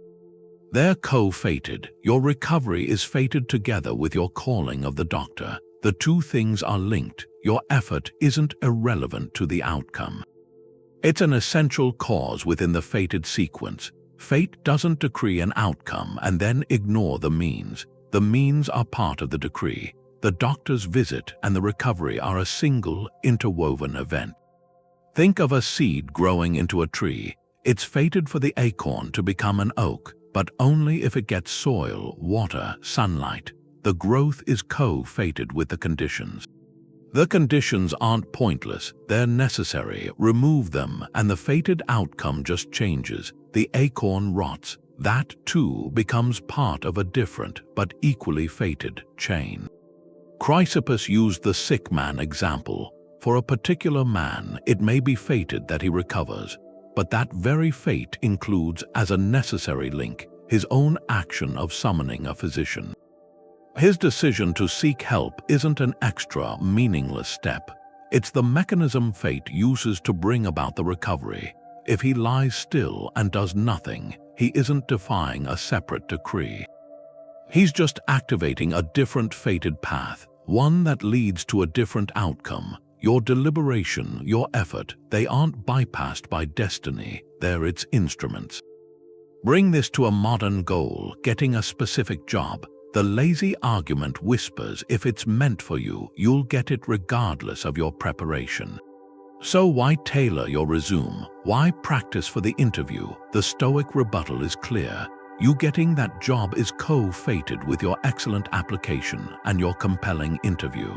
They're co-fated. Your recovery is fated together with your calling of the doctor. The two things are linked. Your effort isn't irrelevant to the outcome. It's an essential cause within the fated sequence. Fate doesn't decree an outcome and then ignore the means. The means are part of the decree. The doctor's visit and the recovery are a single, interwoven event. Think of a seed growing into a tree. It's fated for the acorn to become an oak, but only if it gets soil, water, sunlight. The growth is co-fated with the conditions. The conditions aren't pointless, they're necessary. Remove them and the fated outcome just changes. The acorn rots. That too becomes part of a different but equally fated chain. Chrysippus used the sick man example. For a particular man, it may be fated that he recovers, but that very fate includes as a necessary link his own action of summoning a physician. His decision to seek help isn't an extra, meaningless step. It's the mechanism fate uses to bring about the recovery. If he lies still and does nothing, he isn't defying a separate decree. He's just activating a different fated path, one that leads to a different outcome. Your deliberation, your effort, they aren't bypassed by destiny, they're its instruments. Bring this to a modern goal, getting a specific job. The lazy argument whispers if it's meant for you, you'll get it regardless of your preparation. So why tailor your resume? Why practice for the interview? The Stoic rebuttal is clear. You getting that job is co-fated with your excellent application and your compelling interview.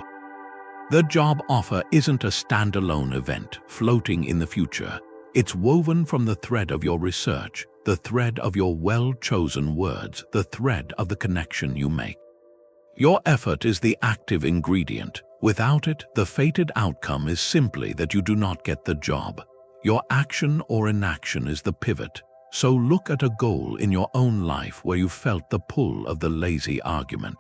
The job offer isn't a standalone event floating in the future. It's woven from the thread of your research, the thread of your well-chosen words, the thread of the connection you make. Your effort is the active ingredient. Without it, the fated outcome is simply that you do not get the job. Your action or inaction is the pivot. So look at a goal in your own life where you felt the pull of the lazy argument.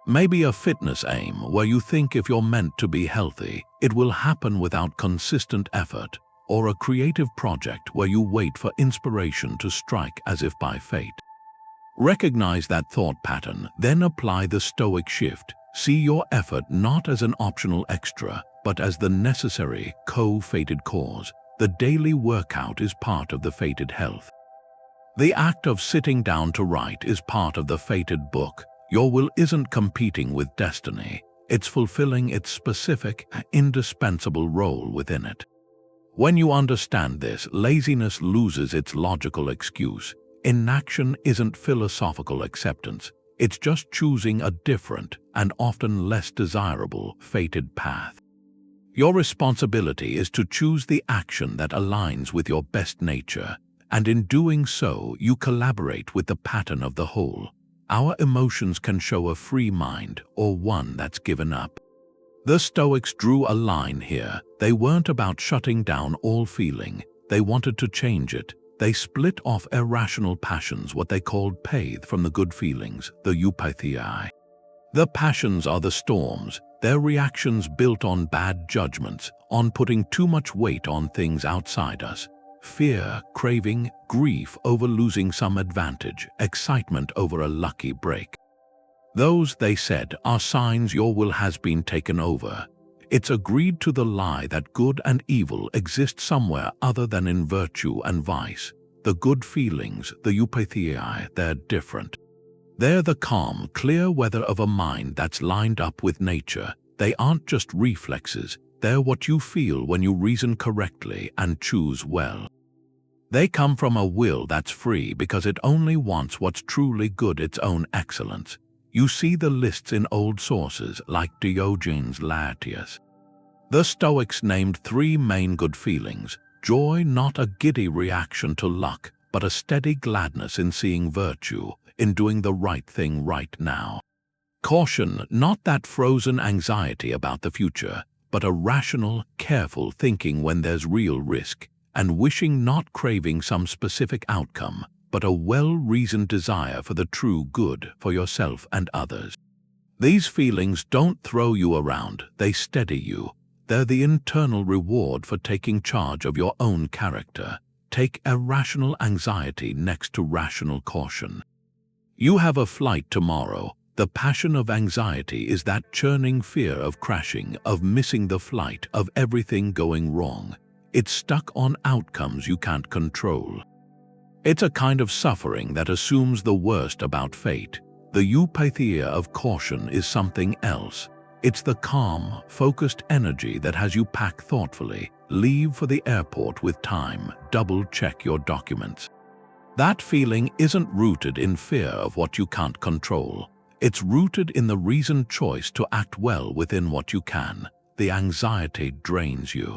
Maybe a fitness aim where you think if you're meant to be healthy, it will happen without consistent effort, or a creative project where you wait for inspiration to strike as if by fate. Recognize that thought pattern, then apply the Stoic shift. See your effort not as an optional extra, but as the necessary, co-fated cause. The daily workout is part of the fated health. The act of sitting down to write is part of the fated book. Your will isn't competing with destiny. It's fulfilling its specific, indispensable role within it. When you understand this, laziness loses its logical excuse. Inaction isn't philosophical acceptance. It's just choosing a different and often less desirable fated path. Your responsibility is to choose the action that aligns with your best nature, and in doing so, you collaborate with the pattern of the whole. Our emotions can show a free mind or one that's given up. The Stoics drew a line here. They weren't about shutting down all feeling. They wanted to change it. They split off irrational passions, what they called path, from the good feelings, the eupatheiai. The passions are the storms, their reactions built on bad judgments, on putting too much weight on things outside us. Fear, craving, grief over losing some advantage, excitement over a lucky break. Those, they said, are signs your will has been taken over. It's agreed to the lie that good and evil exist somewhere other than in virtue and vice. The good feelings, the eupatheiai, they're different. They're the calm, clear weather of a mind that's lined up with nature. They aren't just reflexes. They're what you feel when you reason correctly and choose well. They come from a will that's free because it only wants what's truly good, its own excellence. You see the lists in old sources like Diogenes Laertius. The Stoics named 3 main good feelings: joy, not a giddy reaction to luck, but a steady gladness in seeing virtue, in doing the right thing right now. Caution, not that frozen anxiety about the future, but a rational, careful thinking when there's real risk, and wishing, not craving some specific outcome, but a well-reasoned desire for the true good for yourself and others. These feelings don't throw you around, they steady you. They're the internal reward for taking charge of your own character. Take irrational anxiety next to rational caution. You have a flight tomorrow. The passion of anxiety is that churning fear of crashing, of missing the flight, of everything going wrong. It's stuck on outcomes you can't control. It's a kind of suffering that assumes the worst about fate. The eupatheia of caution is something else. It's the calm, focused energy that has you pack thoughtfully, leave for the airport with time, double-check your documents. That feeling isn't rooted in fear of what you can't control. It's rooted in the reasoned choice to act well within what you can. The anxiety drains you.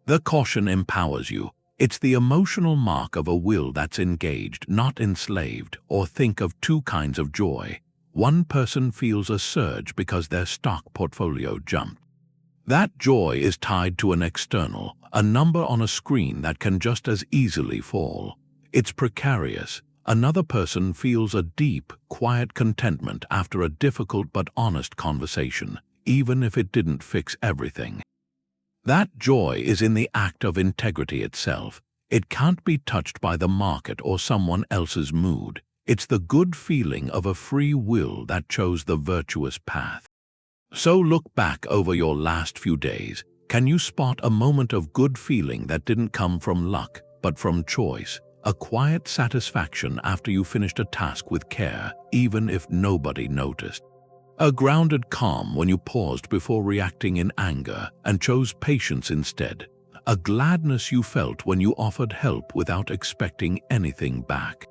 The caution empowers you. It's the emotional mark of a will that's engaged, not enslaved. Or think of 2 kinds of joy. One person feels a surge because their stock portfolio jumped. That joy is tied to an external, a number on a screen that can just as easily fall. It's precarious. Another person feels a deep, quiet contentment after a difficult but honest conversation, even if it didn't fix everything. That joy is in the act of integrity itself. It can't be touched by the market or someone else's mood. It's the good feeling of a free will that chose the virtuous path. So look back over your last few days. Can you spot a moment of good feeling that didn't come from luck, but from choice? A quiet satisfaction after you finished a task with care, even if nobody noticed. A grounded calm when you paused before reacting in anger and chose patience instead. A gladness you felt when you offered help without expecting anything back.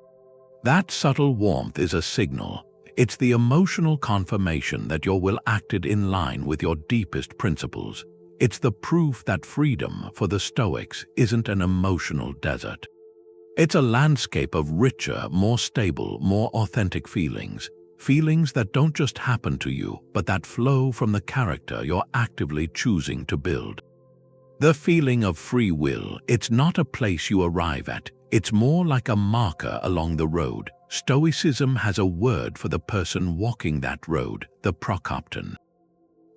That subtle warmth is a signal. It's the emotional confirmation that your will acted in line with your deepest principles. It's the proof that freedom, for the Stoics, isn't an emotional desert. It's a landscape of richer, more stable, more authentic feelings. Feelings that don't just happen to you, but that flow from the character you're actively choosing to build. The feeling of free will, it's not a place you arrive at. It's more like a marker along the road. Stoicism has a word for the person walking that road, the Prokopton.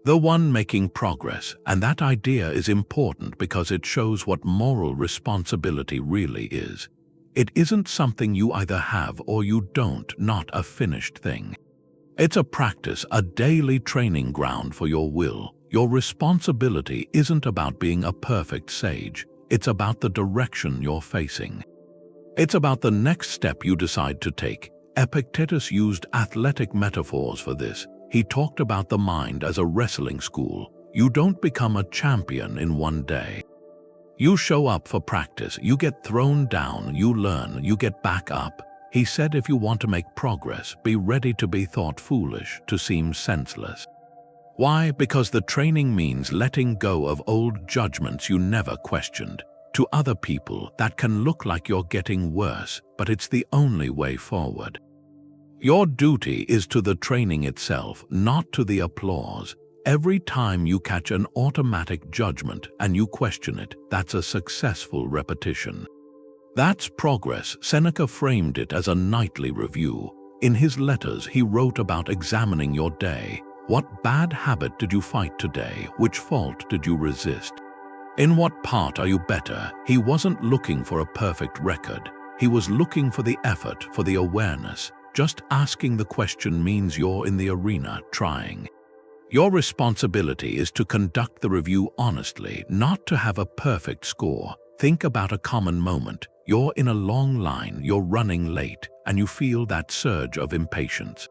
The one making progress, and that idea is important because it shows what moral responsibility really is. It isn't something you either have or you don't, not a finished thing. It's a practice, a daily training ground for your will. Your responsibility isn't about being a perfect sage. It's about the direction you're facing. It's about the next step you decide to take. Epictetus used athletic metaphors for this. He talked about the mind as a wrestling school. You don't become a champion in one day. You show up for practice, you get thrown down, you learn, you get back up. He said if you want to make progress, be ready to be thought foolish, to seem senseless. Why? Because the training means letting go of old judgments you never questioned. To other people, that can look like you're getting worse, but it's the only way forward. Your duty is to the training itself, not to the applause. Every time you catch an automatic judgment and you question it, that's a successful repetition. That's progress. Seneca framed it as a nightly review. In his letters, he wrote about examining your day. What bad habit did you fight today? Which fault did you resist? In what part are you better? He wasn't looking for a perfect record. He was looking for the effort, for the awareness. Just asking the question means you're in the arena, trying. Your responsibility is to conduct the review honestly, not to have a perfect score. Think about a common moment. You're in a long line, you're running late, and you feel that surge of impatience.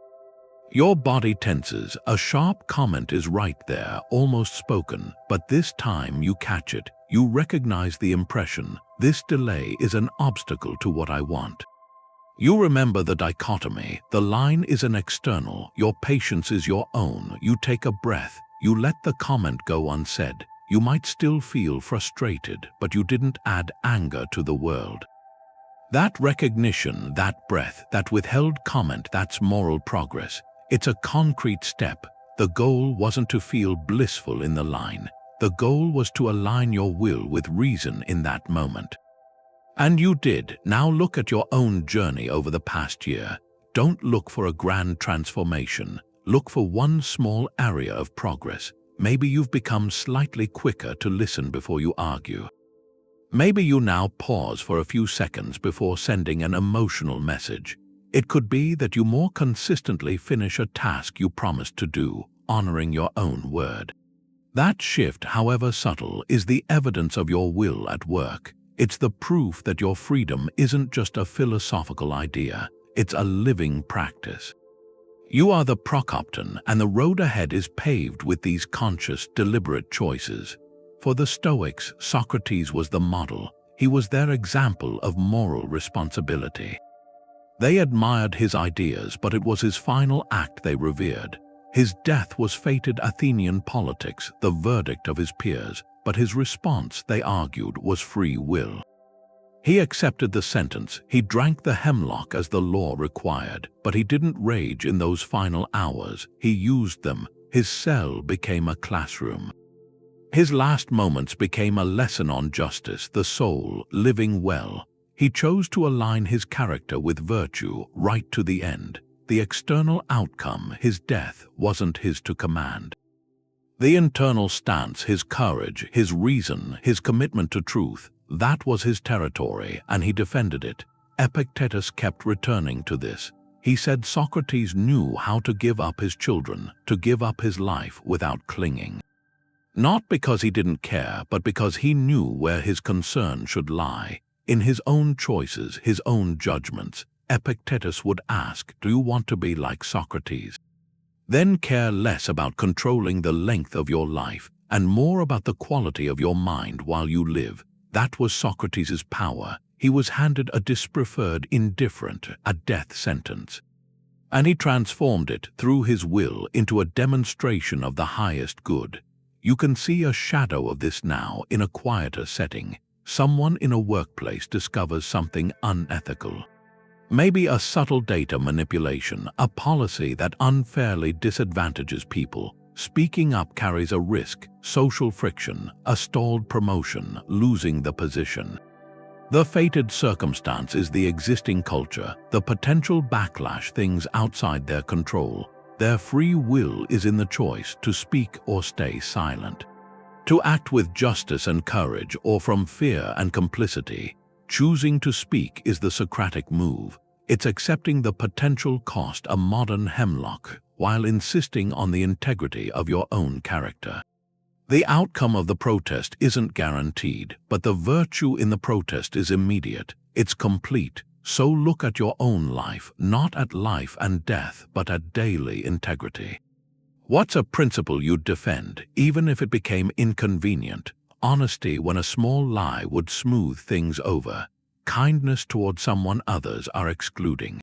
Your body tenses, a sharp comment is right there, almost spoken, but this time you catch it. You recognize the impression. This delay is an obstacle to what I want. You remember the dichotomy. The line is an external, your patience is your own. You take a breath, you let the comment go unsaid. You might still feel frustrated, but you didn't add anger to the world. That recognition, that breath, that withheld comment, that's moral progress. It's a concrete step. The goal wasn't to feel blissful in the line. The goal was to align your will with reason in that moment. And you did. Now look at your own journey over the past year. Don't look for a grand transformation. Look for one small area of progress. Maybe you've become slightly quicker to listen before you argue. Maybe you now pause for a few seconds before sending an emotional message. It could be that you more consistently finish a task you promised to do, honoring your own word. That shift, however subtle, is the evidence of your will at work. It's the proof that your freedom isn't just a philosophical idea, it's a living practice. You are the Prokopton, and the road ahead is paved with these conscious, deliberate choices. For the Stoics, Socrates was the model. He was their example of moral responsibility. They admired his ideas, but it was his final act they revered. His death was fated Athenian politics, the verdict of his peers, but his response, they argued, was free will. He accepted the sentence. He drank the hemlock as the law required, but he didn't rage in those final hours. He used them. His cell became a classroom. His last moments became a lesson on justice, the soul, living well. He chose to align his character with virtue right to the end. The external outcome, his death, wasn't his to command. The internal stance, his courage, his reason, his commitment to truth, that was his territory, and he defended it. Epictetus kept returning to this. He said Socrates knew how to give up his children, to give up his life without clinging. Not because he didn't care, but because he knew where his concern should lie. In his own choices, his own judgments, Epictetus would ask, do you want to be like Socrates? Then care less about controlling the length of your life and more about the quality of your mind while you live. That was Socrates' power. He was handed a dispreferred indifferent, a death sentence. And he transformed it through his will into a demonstration of the highest good. You can see a shadow of this now in a quieter setting. Someone in a workplace discovers something unethical. Maybe a subtle data manipulation, a policy that unfairly disadvantages people. Speaking up carries a risk, social friction, a stalled promotion, losing the position. The fated circumstance is the existing culture, the potential backlash, things outside their control. Their free will is in the choice to speak or stay silent. To act with justice and courage or from fear and complicity. Choosing to speak is the Socratic move. It's accepting the potential cost, a modern hemlock, while insisting on the integrity of your own character. The outcome of the protest isn't guaranteed, but the virtue in the protest is immediate. It's complete. So look at your own life, not at life and death, but at daily integrity. What's a principle you'd defend, even if it became inconvenient? honesty when a small lie would smooth things over, kindness toward someone others are excluding.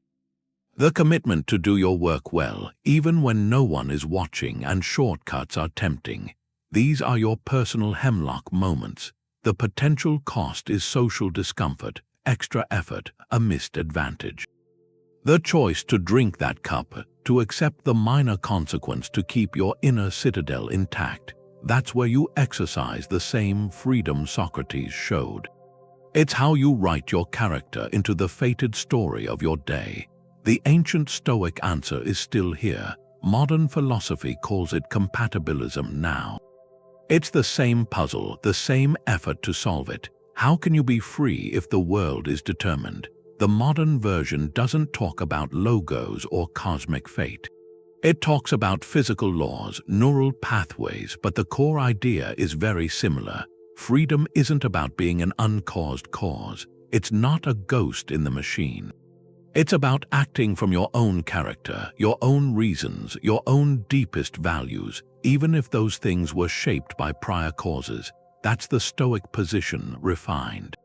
The commitment to do your work well, even when no one is watching and shortcuts are tempting. These are your personal hemlock moments. The potential cost is social discomfort, extra effort, a missed advantage. The choice to drink that cup, to accept the minor consequence to keep your inner citadel intact, that's where you exercise the same freedom Socrates showed. It's how you write your character into the fated story of your day. The ancient Stoic answer is still here. Modern philosophy calls it compatibilism now. It's the same puzzle, the same effort to solve it. How can you be free if the world is determined? The modern version doesn't talk about logos or cosmic fate. It talks about physical laws, neural pathways, but the core idea is very similar. Freedom isn't about being an uncaused cause. It's not a ghost in the machine. It's about acting from your own character, your own reasons, your own deepest values, even if those things were shaped by prior causes. That's the Stoic position refined.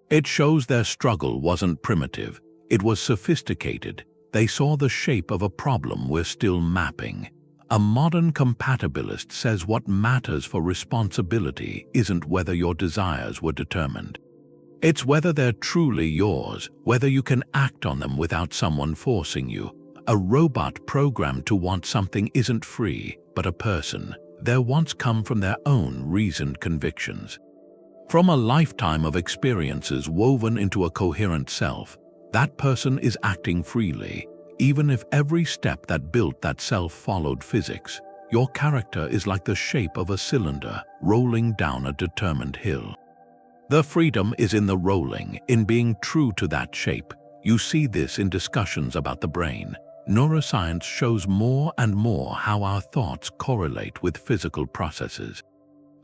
It shows their struggle wasn't primitive, it was sophisticated. They saw the shape of a problem we're still mapping. A modern compatibilist says what matters for responsibility isn't whether your desires were determined. It's whether they're truly yours, whether you can act on them without someone forcing you. A robot programmed to want something isn't free, but a person. Their wants come from their own reasoned convictions. From a lifetime of experiences woven into a coherent self, that person is acting freely, even if every step that built that self followed physics. Your character is like the shape of a cylinder rolling down a determined hill. The freedom is in the rolling, in being true to that shape. You see this in discussions about the brain. Neuroscience shows more and more how our thoughts correlate with physical processes.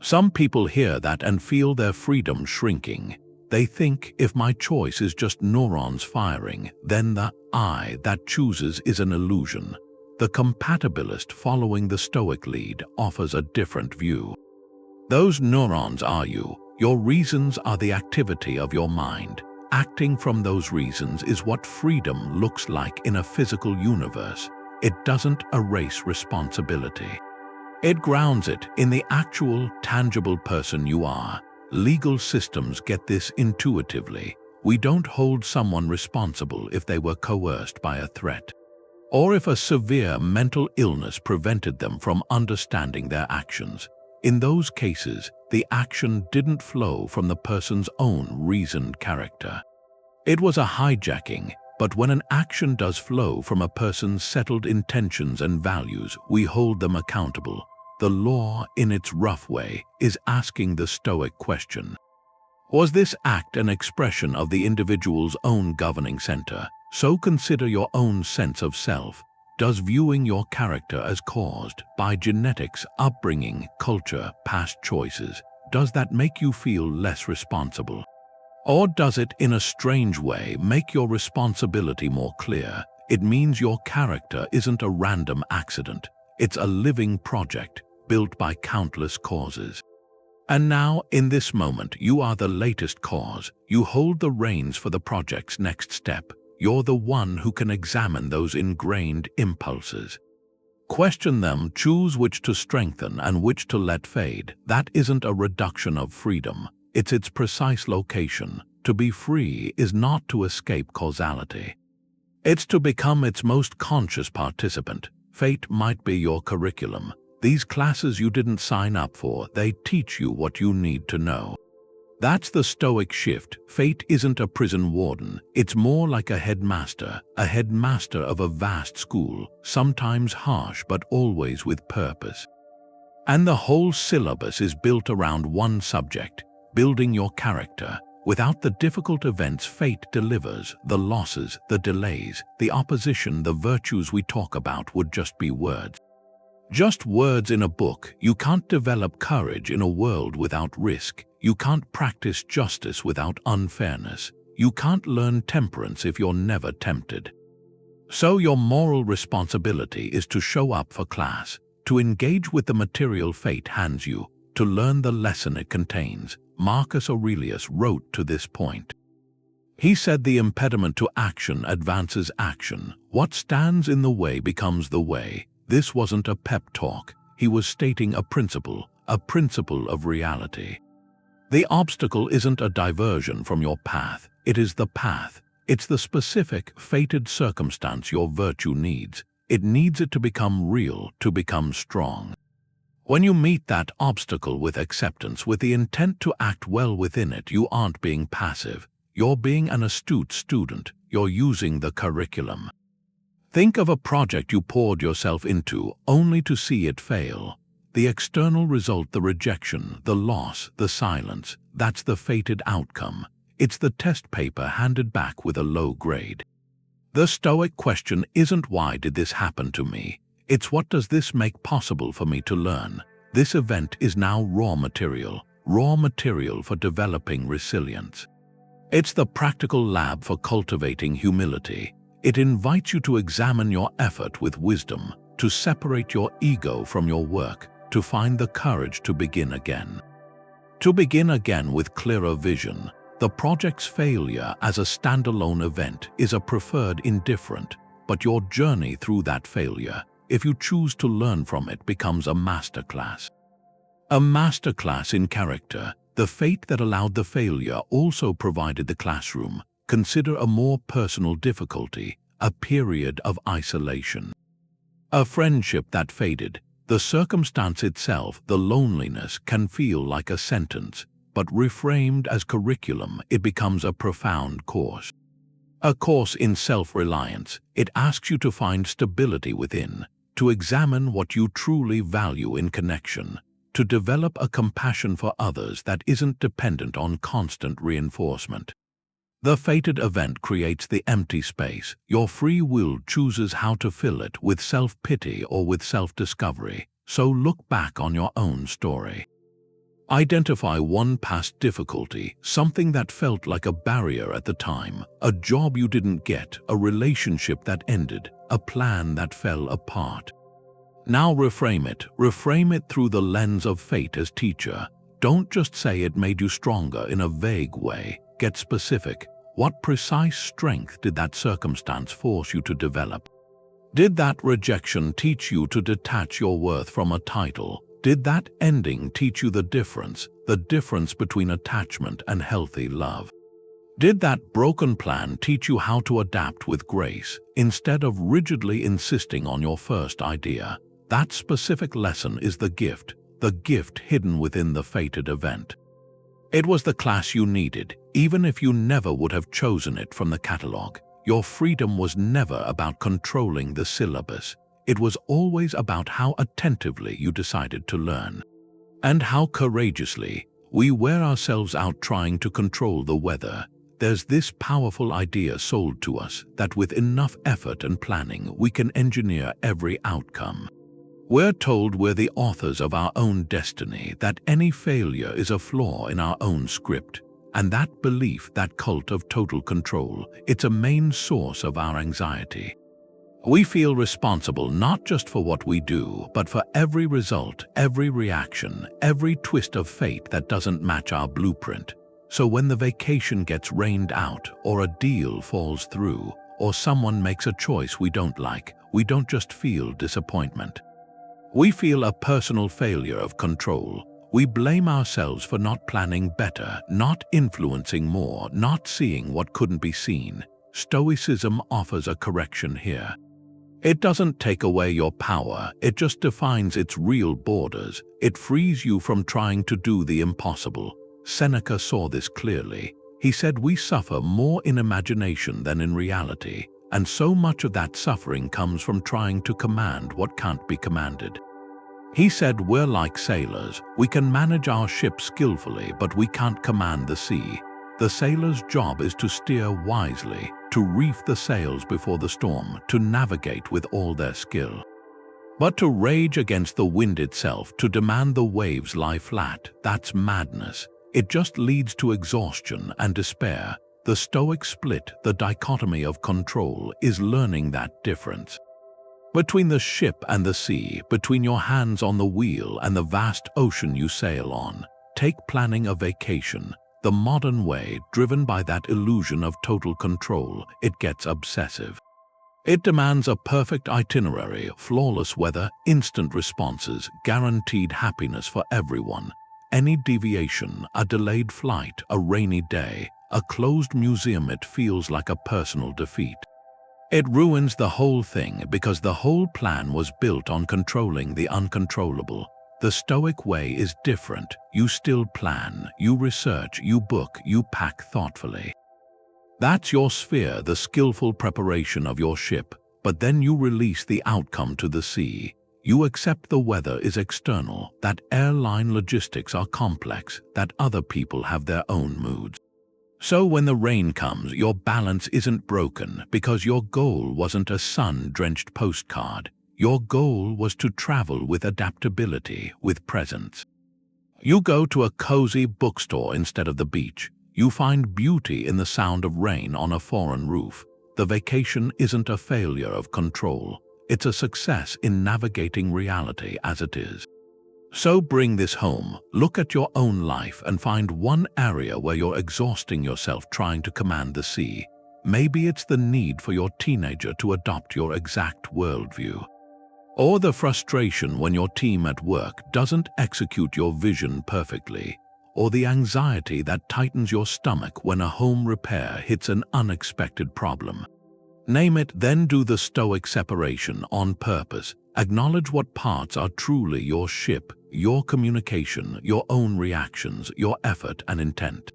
Some people hear that and feel their freedom shrinking. They think if my choice is just neurons firing, then the I that chooses is an illusion. The compatibilist following the Stoic lead offers a different view. Those neurons are you. Your reasons are the activity of your mind. Acting from those reasons is what freedom looks like in a physical universe. It doesn't erase responsibility. It grounds it in the actual, tangible person you are. Legal systems get this intuitively. We don't hold someone responsible if they were coerced by a threat, or if a severe mental illness prevented them from understanding their actions. In those cases, the action didn't flow from the person's own reasoned character. It was a hijacking, but when an action does flow from a person's settled intentions and values, we hold them accountable. The law, in its rough way, is asking the Stoic question. Was this act an expression of the individual's own governing center? So consider your own sense of self. Does viewing your character as caused by genetics, upbringing, culture, past choices, does that make you feel less responsible? Or does it, in a strange way, make your responsibility more clear? It means your character isn't a random accident. It's a living project, built by countless causes. And now, in this moment, you are the latest cause. You hold the reins for the project's next step. You're the one who can examine those ingrained impulses. Question them, choose which to strengthen and which to let fade. That isn't a reduction of freedom. It's its precise location. To be free is not to escape causality. It's to become its most conscious participant. Fate might be your curriculum. These classes you didn't sign up for, they teach you what you need to know. That's the Stoic shift. Fate isn't a prison warden. It's more like a headmaster of a vast school, sometimes harsh but always with purpose. And the whole syllabus is built around one subject, building your character. Without the difficult events fate delivers, the losses, the delays, the opposition, the virtues we talk about would just be words. Just words in a book. You can't develop courage in a world without risk. You can't practice justice without unfairness. You can't learn temperance if you're never tempted. So your moral responsibility is to show up for class, to engage with the material fate hands you, to learn the lesson it contains. Marcus Aurelius wrote to this point. He said the impediment to action advances action. What stands in the way becomes the way. This wasn't a pep talk. He was stating a principle of reality. The obstacle isn't a diversion from your path. It is the path. It's the specific, fated circumstance your virtue needs. It needs it to become real, to become strong. When you meet that obstacle with acceptance, with the intent to act well within it, you aren't being passive. You're being an astute student. You're using the curriculum. Think of a project you poured yourself into only to see it fail. The external result, the rejection, the loss, the silence, that's the fated outcome. It's the test paper handed back with a low grade. The Stoic question isn't why did this happen to me? It's what does this make possible for me to learn? This event is now raw material for developing resilience. It's the practical lab for cultivating humility. It invites you to examine your effort with wisdom, to separate your ego from your work, to find the courage to begin again. To begin again with clearer vision. The project's failure as a standalone event is a preferred indifferent, but your journey through that failure, if you choose to learn from it, becomes a masterclass. A masterclass in character. The fate that allowed the failure also provided the classroom. Consider a more personal difficulty, a period of isolation. A friendship that faded. The circumstance itself, the loneliness, can feel like a sentence, but reframed as curriculum, it becomes a profound course. A course in self-reliance. It asks you to find stability within, to examine what you truly value in connection, to develop a compassion for others that isn't dependent on constant reinforcement. The fated event creates the empty space. Your free will chooses how to fill it, with self-pity or with self-discovery. So look back on your own story. Identify one past difficulty, something that felt like a barrier at the time, a job you didn't get, a relationship that ended, a plan that fell apart. Now reframe it through the lens of fate as teacher. Don't just say it made you stronger in a vague way. Get specific. What precise strength did that circumstance force you to develop? Did that rejection teach you to detach your worth from a title? Did that ending teach you the difference between attachment and healthy love? Did that broken plan teach you how to adapt with grace, instead of rigidly insisting on your first idea? That specific lesson is the gift hidden within the fated event. It was the class you needed, even if you never would have chosen it from the catalogue. Your freedom was never about controlling the syllabus. It was always about how attentively you decided to learn. And how courageously we wear ourselves out trying to control the weather. There's this powerful idea sold to us that with enough effort and planning we can engineer every outcome. We're told we're the authors of our own destiny, that any failure is a flaw in our own script. And that belief, that cult of total control, it's a main source of our anxiety. We feel responsible not just for what we do, but for every result, every reaction, every twist of fate that doesn't match our blueprint. So when the vacation gets rained out, or a deal falls through, or someone makes a choice we don't like, we don't just feel disappointment. We feel a personal failure of control. We blame ourselves for not planning better, not influencing more, not seeing what couldn't be seen. Stoicism offers a correction here. It doesn't take away your power, it just defines its real borders. It frees you from trying to do the impossible. Seneca saw this clearly. He said we suffer more in imagination than in reality, and so much of that suffering comes from trying to command what can't be commanded. He said we're like sailors. We can manage our ship skillfully, but we can't command the sea. The sailor's job is to steer wisely, to reef the sails before the storm, to navigate with all their skill. But to rage against the wind itself, to demand the waves lie flat, that's madness. It just leads to exhaustion and despair. The Stoic split, the dichotomy of control, is learning that difference. Between the ship and the sea, between your hands on the wheel and the vast ocean you sail on, take planning a vacation. The modern way, driven by that illusion of total control, it gets obsessive. It demands a perfect itinerary, flawless weather, instant responses, guaranteed happiness for everyone. Any deviation, a delayed flight, a rainy day, a closed museum, it feels like a personal defeat. It ruins the whole thing because the whole plan was built on controlling the uncontrollable. The Stoic way is different. You still plan, you research, you book, you pack thoughtfully. That's your sphere, the skillful preparation of your ship, but then you release the outcome to the sea. You accept the weather is external, that airline logistics are complex, that other people have their own moods. So when the rain comes, your balance isn't broken because your goal wasn't a sun-drenched postcard. Your goal was to travel with adaptability, with presence. You go to a cozy bookstore instead of the beach. You find beauty in the sound of rain on a foreign roof. The vacation isn't a failure of control. It's a success in navigating reality as it is. So bring this home, look at your own life and find one area where you're exhausting yourself trying to command the sea. Maybe it's the need for your teenager to adopt your exact worldview. Or the frustration when your team at work doesn't execute your vision perfectly. Or the anxiety that tightens your stomach when a home repair hits an unexpected problem. Name it, then do the Stoic separation on purpose. Acknowledge what parts are truly your ship, your communication, your own reactions, your effort and intent.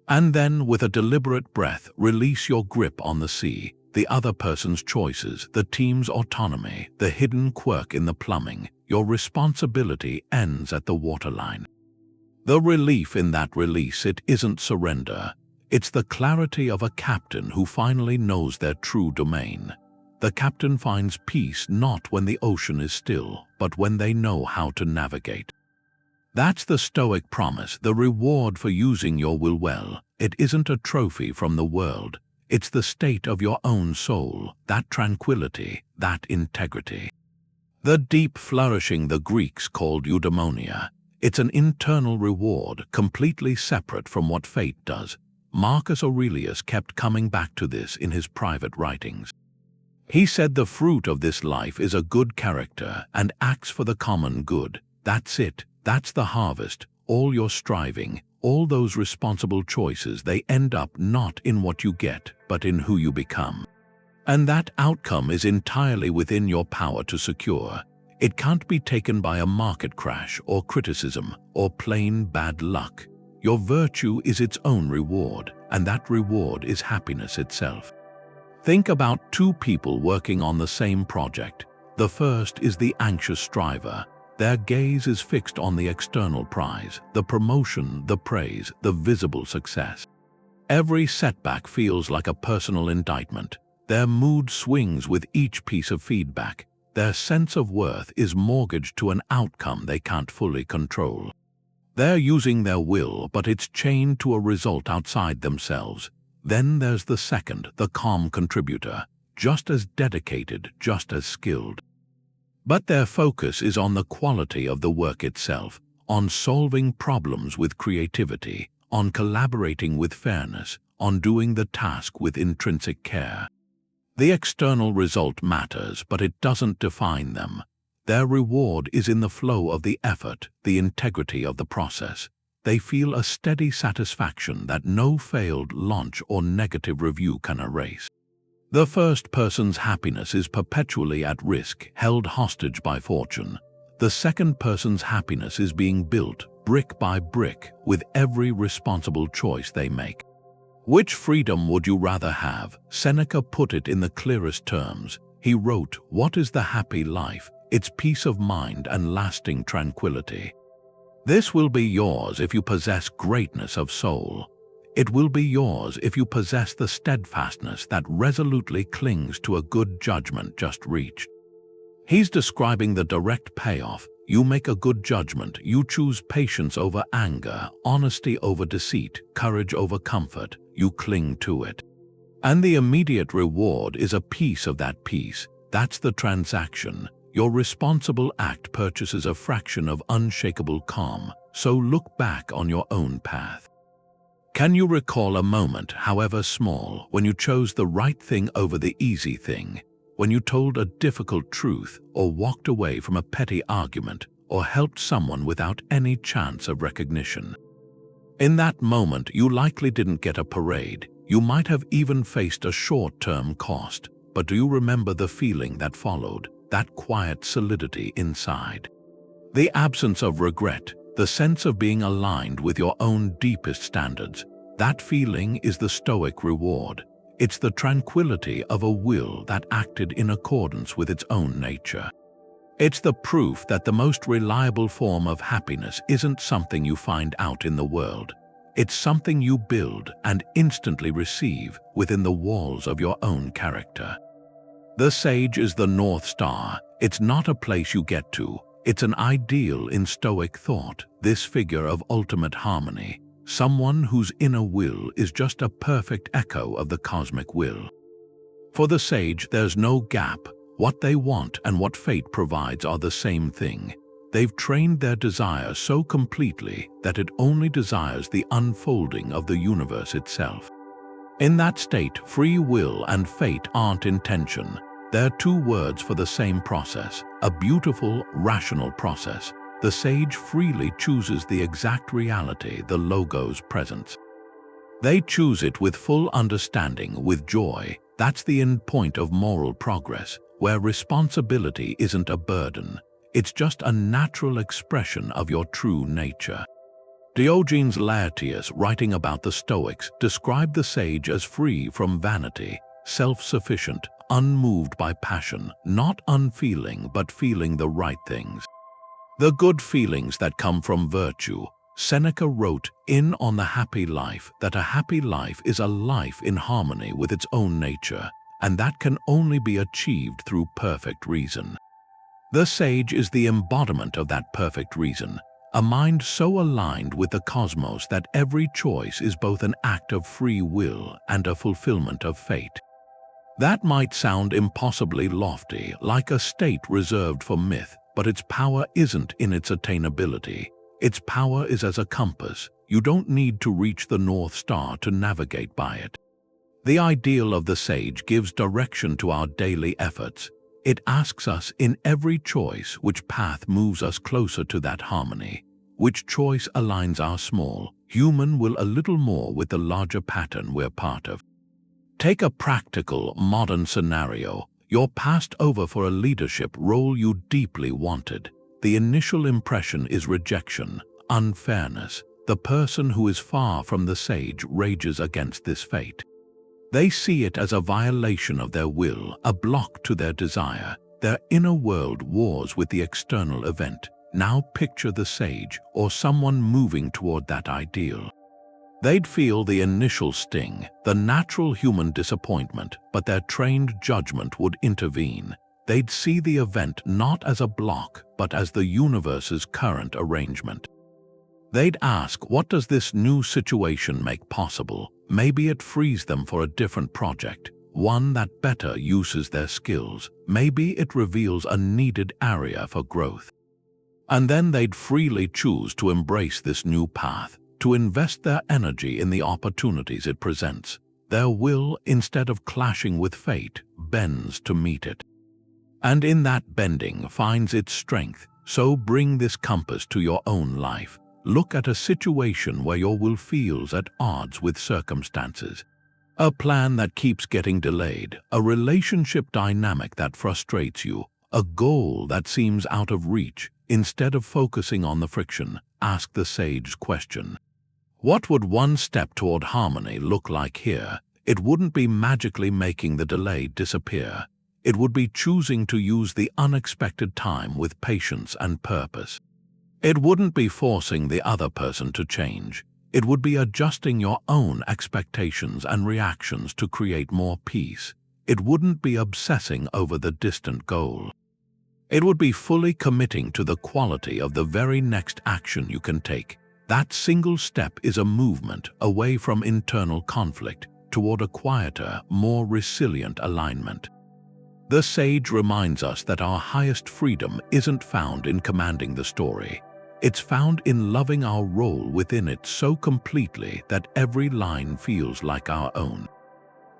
And then, with a deliberate breath, release your grip on the sea, the other person's choices, the team's autonomy, the hidden quirk in the plumbing. Your responsibility ends at the waterline. The relief in that release, it isn't surrender. It's the clarity of a captain who finally knows their true domain. The captain finds peace not when the ocean is still, but when they know how to navigate. That's the Stoic promise, the reward for using your will well. It isn't a trophy from the world. It's the state of your own soul, that tranquility, that integrity. The deep flourishing the Greeks called eudaimonia. It's an internal reward, completely separate from what fate does. Marcus Aurelius kept coming back to this in his private writings. He said the fruit of this life is a good character and acts for the common good. That's it. That's the harvest. All your striving, all those responsible choices, they end up not in what you get, but in who you become. And that outcome is entirely within your power to secure. It can't be taken by a market crash or criticism or plain bad luck. Your virtue is its own reward, and that reward is happiness itself. Think about two people working on the same project. The first is the anxious striver. Their gaze is fixed on the external prize, the promotion, the praise, the visible success. Every setback feels like a personal indictment. Their mood swings with each piece of feedback. Their sense of worth is mortgaged to an outcome they can't fully control. They're using their will, but it's chained to a result outside themselves. Then there's the second, the calm contributor, just as dedicated, just as skilled. But their focus is on the quality of the work itself, on solving problems with creativity, on collaborating with fairness, on doing the task with intrinsic care. The external result matters, but it doesn't define them. Their reward is in the flow of the effort, the integrity of the process. They feel a steady satisfaction that no failed launch or negative review can erase. The first person's happiness is perpetually at risk, held hostage by fortune. The second person's happiness is being built, brick by brick, with every responsible choice they make. Which freedom would you rather have? Seneca put it in the clearest terms. He wrote, "What is the happy life? It's peace of mind and lasting tranquility." This will be yours if you possess greatness of soul. It will be yours if you possess the steadfastness that resolutely clings to a good judgment just reached. He's describing the direct payoff. You make a good judgment. You choose patience over anger, honesty over deceit, courage over comfort. You cling to it. And the immediate reward is a piece of that peace. That's the transaction. Your responsible act purchases a fraction of unshakable calm, so look back on your own path. Can you recall a moment, however small, when you chose the right thing over the easy thing, when you told a difficult truth or walked away from a petty argument or helped someone without any chance of recognition? In that moment, you likely didn't get a parade. You might have even faced a short-term cost, but do you remember the feeling that followed, that quiet solidity inside? The absence of regret, the sense of being aligned with your own deepest standards, that feeling is the Stoic reward. It's the tranquility of a will that acted in accordance with its own nature. It's the proof that the most reliable form of happiness isn't something you find out in the world. It's something you build and instantly receive within the walls of your own character. The sage is the North Star. It's not a place you get to. It's an ideal in Stoic thought, this figure of ultimate harmony, someone whose inner will is just a perfect echo of the cosmic will. For the sage, there's no gap. What they want and what fate provides are the same thing. They've trained their desire so completely that it only desires the unfolding of the universe itself. In that state, free will and fate aren't in tension. They're two words for the same process, a beautiful, rational process. The sage freely chooses the exact reality the logos presents. They choose it with full understanding, with joy. That's the end point of moral progress, where responsibility isn't a burden. It's just a natural expression of your true nature. Diogenes Laertius, writing about the Stoics, described the sage as free from vanity, self-sufficient, unmoved by passion, not unfeeling but feeling the right things. The good feelings that come from virtue. Seneca wrote in On the Happy Life that a happy life is a life in harmony with its own nature, and that can only be achieved through perfect reason. The sage is the embodiment of that perfect reason, a mind so aligned with the cosmos that every choice is both an act of free will and a fulfillment of fate. That might sound impossibly lofty, like a state reserved for myth, but its power isn't in its attainability. Its power is as a compass. You don't need to reach the North Star to navigate by it. The ideal of the sage gives direction to our daily efforts. It asks us in every choice which path moves us closer to that harmony, which choice aligns our small, human will a little more with the larger pattern we're part of. Take a practical, modern scenario. You're passed over for a leadership role you deeply wanted. The initial impression is rejection, unfairness. The person who is far from the sage rages against this fate. They see it as a violation of their will, a block to their desire. Their inner world wars with the external event. Now picture the sage, or someone moving toward that ideal. They'd feel the initial sting, the natural human disappointment, but their trained judgment would intervene. They'd see the event not as a block, but as the universe's current arrangement. They'd ask, what does this new situation make possible? Maybe it frees them for a different project, one that better uses their skills. Maybe it reveals a needed area for growth. And then they'd freely choose to embrace this new path, to invest their energy in the opportunities it presents. Their will, instead of clashing with fate, bends to meet it. And in that bending finds its strength. So bring this compass to your own life. Look at a situation where your will feels at odds with circumstances. A plan that keeps getting delayed, a relationship dynamic that frustrates you, a goal that seems out of reach. Instead of focusing on the friction, ask the sage's question. What would one step toward harmony look like here? It wouldn't be magically making the delay disappear. It would be choosing to use the unexpected time with patience and purpose. It wouldn't be forcing the other person to change. It would be adjusting your own expectations and reactions to create more peace. It wouldn't be obsessing over the distant goal. It would be fully committing to the quality of the very next action you can take. That single step is a movement away from internal conflict toward a quieter, more resilient alignment. The sage reminds us that our highest freedom isn't found in commanding the story. It's found in loving our role within it so completely that every line feels like our own.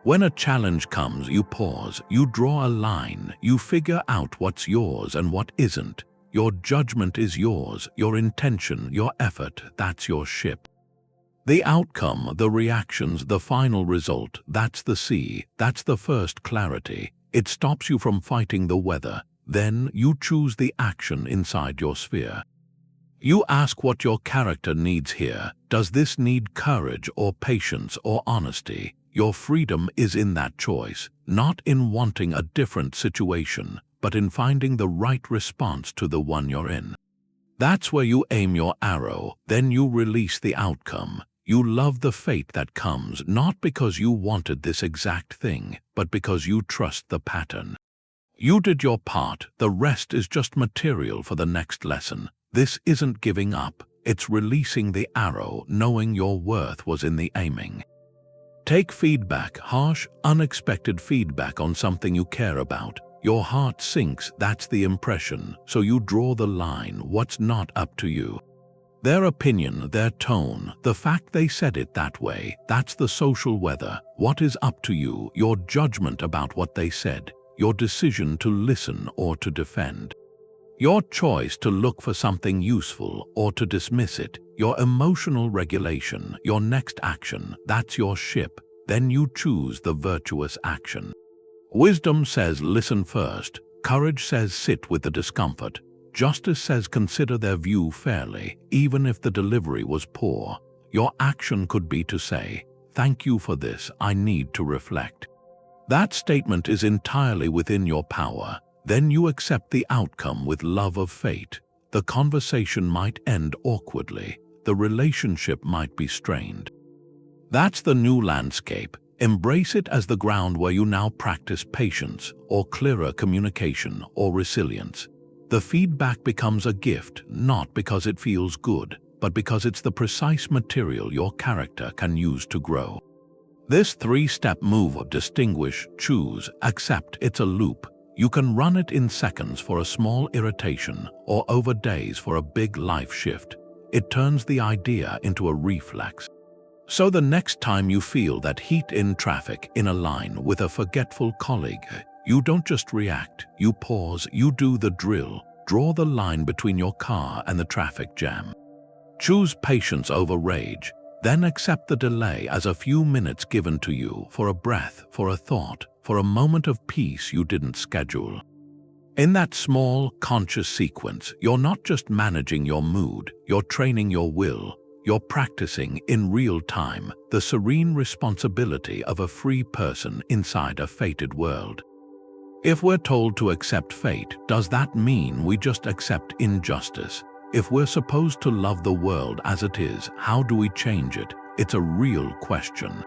When a challenge comes, you pause, you draw a line, you figure out what's yours and what isn't. Your judgment is yours, your intention, your effort, that's your ship. The outcome, the reactions, the final result, that's the sea, that's the first clarity. It stops you from fighting the weather. Then you choose the action inside your sphere. You ask what your character needs here. Does this need courage or patience or honesty? Your freedom is in that choice, not in wanting a different situation, but in finding the right response to the one you're in. That's where you aim your arrow, then you release the outcome. You love the fate that comes, not because you wanted this exact thing, but because you trust the pattern. You did your part, the rest is just material for the next lesson. This isn't giving up, it's releasing the arrow, knowing your worth was in the aiming. Take feedback, harsh, unexpected feedback on something you care about. Your heart sinks, that's the impression, so you draw the line, what's not up to you. Their opinion, their tone, the fact they said it that way, that's the social weather. What is up to you, your judgment about what they said, your decision to listen or to defend. Your choice to look for something useful or to dismiss it, your emotional regulation, your next action, that's your ship. Then you choose the virtuous action. Wisdom says listen first, courage says sit with the discomfort, justice says consider their view fairly, even if the delivery was poor. Your action could be to say, thank you for this, I need to reflect. That statement is entirely within your power. Then you accept the outcome with love of fate. The conversation might end awkwardly, the relationship might be strained. That's the new landscape. Embrace it as the ground where you now practice patience, or clearer communication, or resilience. The feedback becomes a gift, not because it feels good, but because it's the precise material your character can use to grow. This three-step move of distinguish, choose, accept, it's a loop. You can run it in seconds for a small irritation, or over days for a big life shift. It turns the idea into a reflex. So the next time you feel that heat in traffic in a line with a forgetful colleague, you don't just react, you pause, you do the drill, draw the line between your car and the traffic jam. Choose patience over rage, then accept the delay as a few minutes given to you for a breath, for a thought, for a moment of peace you didn't schedule. In that small, conscious sequence, you're not just managing your mood, you're training your will. You're practicing in real time the serene responsibility of a free person inside a fated world. If we're told to accept fate, does that mean we just accept injustice? If we're supposed to love the world as it is, how do we change it? It's a real question.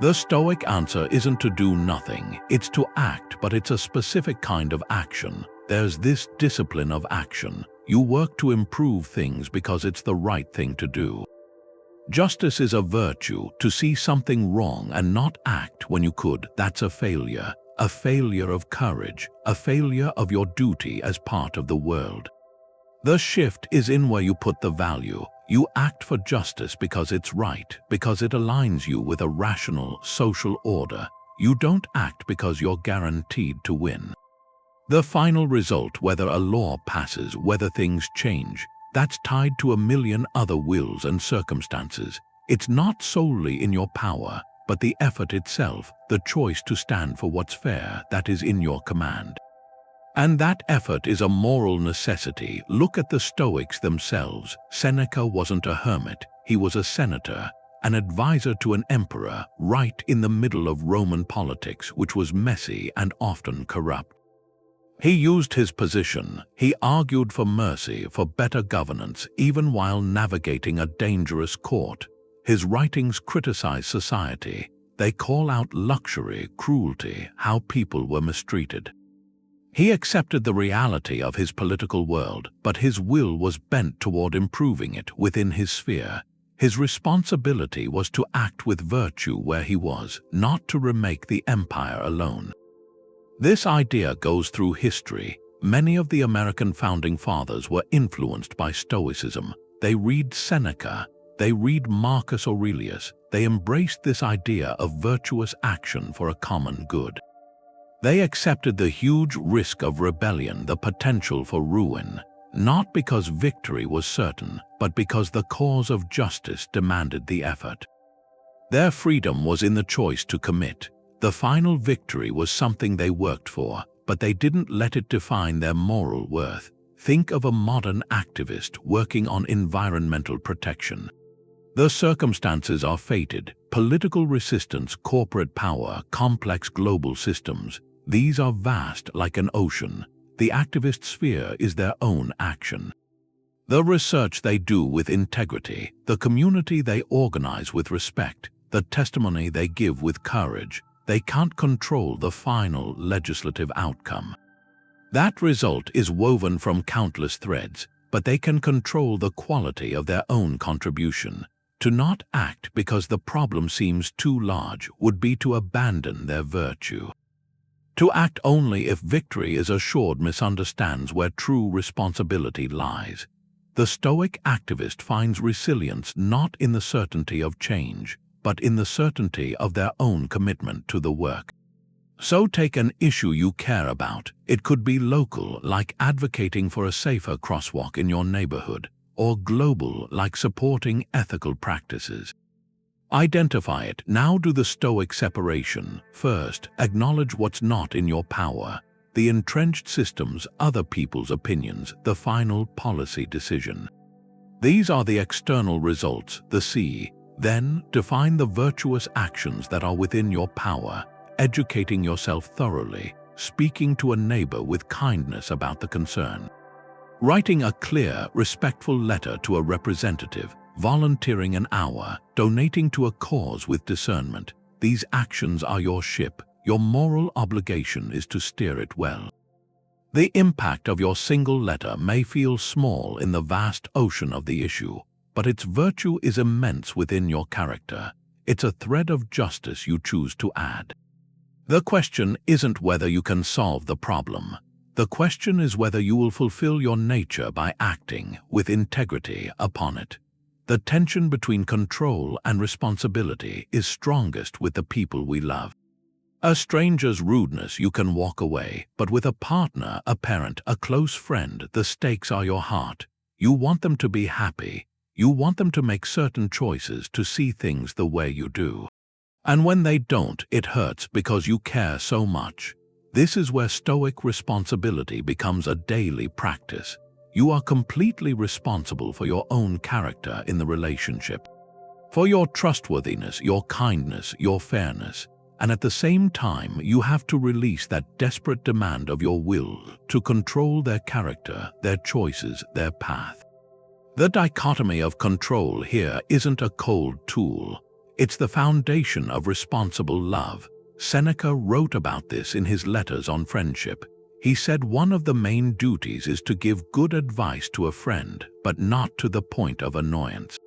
The Stoic answer isn't to do nothing, it's to act, but it's a specific kind of action. There's this discipline of action. You work to improve things because it's the right thing to do. Justice is a virtue. To see something wrong and not act when you could, that's a failure of courage, a failure of your duty as part of the world. The shift is in where you put the value. You act for justice because it's right, because it aligns you with a rational social order. You don't act because you're guaranteed to win. The final result, whether a law passes, whether things change, that's tied to a million other wills and circumstances. It's not solely in your power, but the effort itself, the choice to stand for what's fair, that is in your command. And that effort is a moral necessity. Look at the Stoics themselves. Seneca wasn't a hermit, he was a senator, an advisor to an emperor, right in the middle of Roman politics, which was messy and often corrupt. He used his position, he argued for mercy, for better governance, even while navigating a dangerous court. His writings criticize society. They call out luxury, cruelty, how people were mistreated. He accepted the reality of his political world, but his will was bent toward improving it within his sphere. His responsibility was to act with virtue where he was, not to remake the empire alone. This idea goes through history. Many of the American founding fathers were influenced by Stoicism. They read Seneca, they read Marcus Aurelius. They embraced this idea of virtuous action for a common good. They accepted the huge risk of rebellion, the potential for ruin, not because victory was certain, but because the cause of justice demanded the effort. Their freedom was in the choice to commit. The final victory was something they worked for, but they didn't let it define their moral worth. Think of a modern activist working on environmental protection. The circumstances are fated: political resistance, corporate power, complex global systems. These are vast like an ocean. The activist sphere is their own action. The research they do with integrity, the community they organize with respect, the testimony they give with courage. They can't control the final legislative outcome. That result is woven from countless threads, but they can control the quality of their own contribution. To not act because the problem seems too large would be to abandon their virtue. To act only if victory is assured misunderstands where true responsibility lies. The Stoic activist finds resilience not in the certainty of change, but in the certainty of their own commitment to the work. So take an issue you care about. It could be local, like advocating for a safer crosswalk in your neighborhood, or global, like supporting ethical practices. Identify it. Now do the Stoic separation. First, acknowledge what's not in your power: the entrenched systems, other people's opinions, the final policy decision. These are the external results, the C. Then, define the virtuous actions that are within your power: educating yourself thoroughly, speaking to a neighbor with kindness about the concern, writing a clear, respectful letter to a representative, volunteering an hour, donating to a cause with discernment. These actions are your ship. Your moral obligation is to steer it well. The impact of your single letter may feel small in the vast ocean of the issue, but its virtue is immense within your character. It's a thread of justice you choose to add. The question isn't whether you can solve the problem. The question is whether you will fulfill your nature by acting with integrity upon it. The tension between control and responsibility is strongest with the people we love. A stranger's rudeness, you can walk away, but with a partner, a parent, a close friend, the stakes are your heart. You want them to be happy. You want them to make certain choices, to see things the way you do. And when they don't, it hurts because you care so much. This is where Stoic responsibility becomes a daily practice. You are completely responsible for your own character in the relationship, for your trustworthiness, your kindness, your fairness, and at the same time you have to release that desperate demand of your will to control their character, their choices, their path. The dichotomy of control here isn't a cold tool. It's the foundation of responsible love. Seneca wrote about this in his letters on friendship. He said one of the main duties is to give good advice to a friend, but not to the point of annoyance.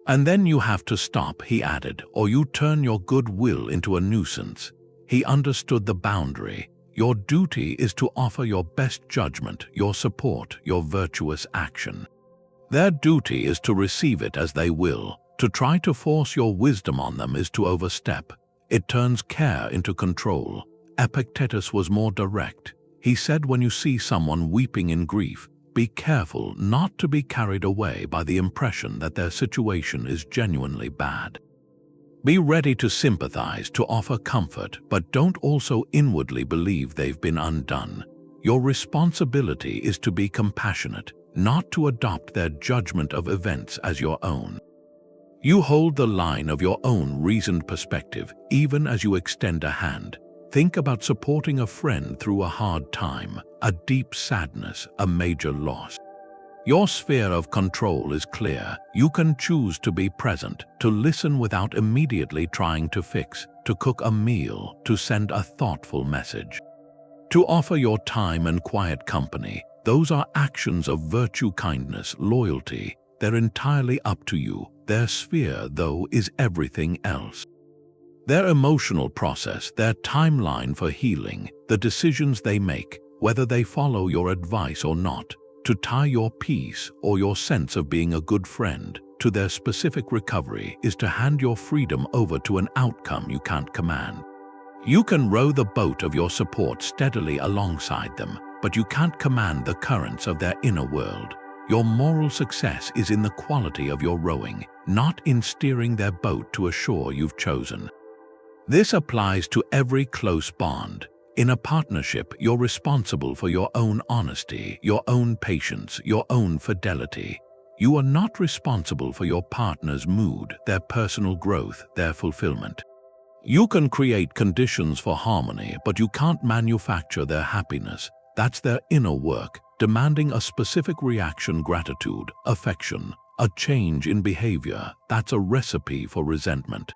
And then you have to stop, he added, or you turn your goodwill into a nuisance. He understood the boundary. Your duty is to offer your best judgment, your support, your virtuous action. Their duty is to receive it as they will. To try to force your wisdom on them is to overstep. It turns care into control. Epictetus was more direct. He said, when you see someone weeping in grief, be careful not to be carried away by the impression that their situation is genuinely bad. Be ready to sympathize, to offer comfort, but don't also inwardly believe they've been undone. Your responsibility is to be compassionate, not to adopt their judgment of events as your own. You hold the line of your own reasoned perspective, even as you extend a hand. Think about supporting a friend through a hard time, a deep sadness, a major loss. Your sphere of control is clear. You can choose to be present, to listen without immediately trying to fix, to cook a meal, to send a thoughtful message, to offer your time and quiet company. Those are actions of virtue, kindness, loyalty. They're entirely up to you. Their sphere, though, is everything else. Their emotional process, their timeline for healing, the decisions they make, whether they follow your advice or not, to tie your peace or your sense of being a good friend to their specific recovery is to hand your freedom over to an outcome you can't command. You can row the boat of your support steadily alongside them, but you can't command the currents of their inner world. Your moral success is in the quality of your rowing, not in steering their boat to a shore you've chosen. This applies to every close bond. In a partnership, you're responsible for your own honesty, your own patience, your own fidelity. You are not responsible for your partner's mood, their personal growth, their fulfillment. You can create conditions for harmony, but you can't manufacture their happiness. That's their inner work, demanding a specific reaction, gratitude, affection, a change in behavior. That's a recipe for resentment.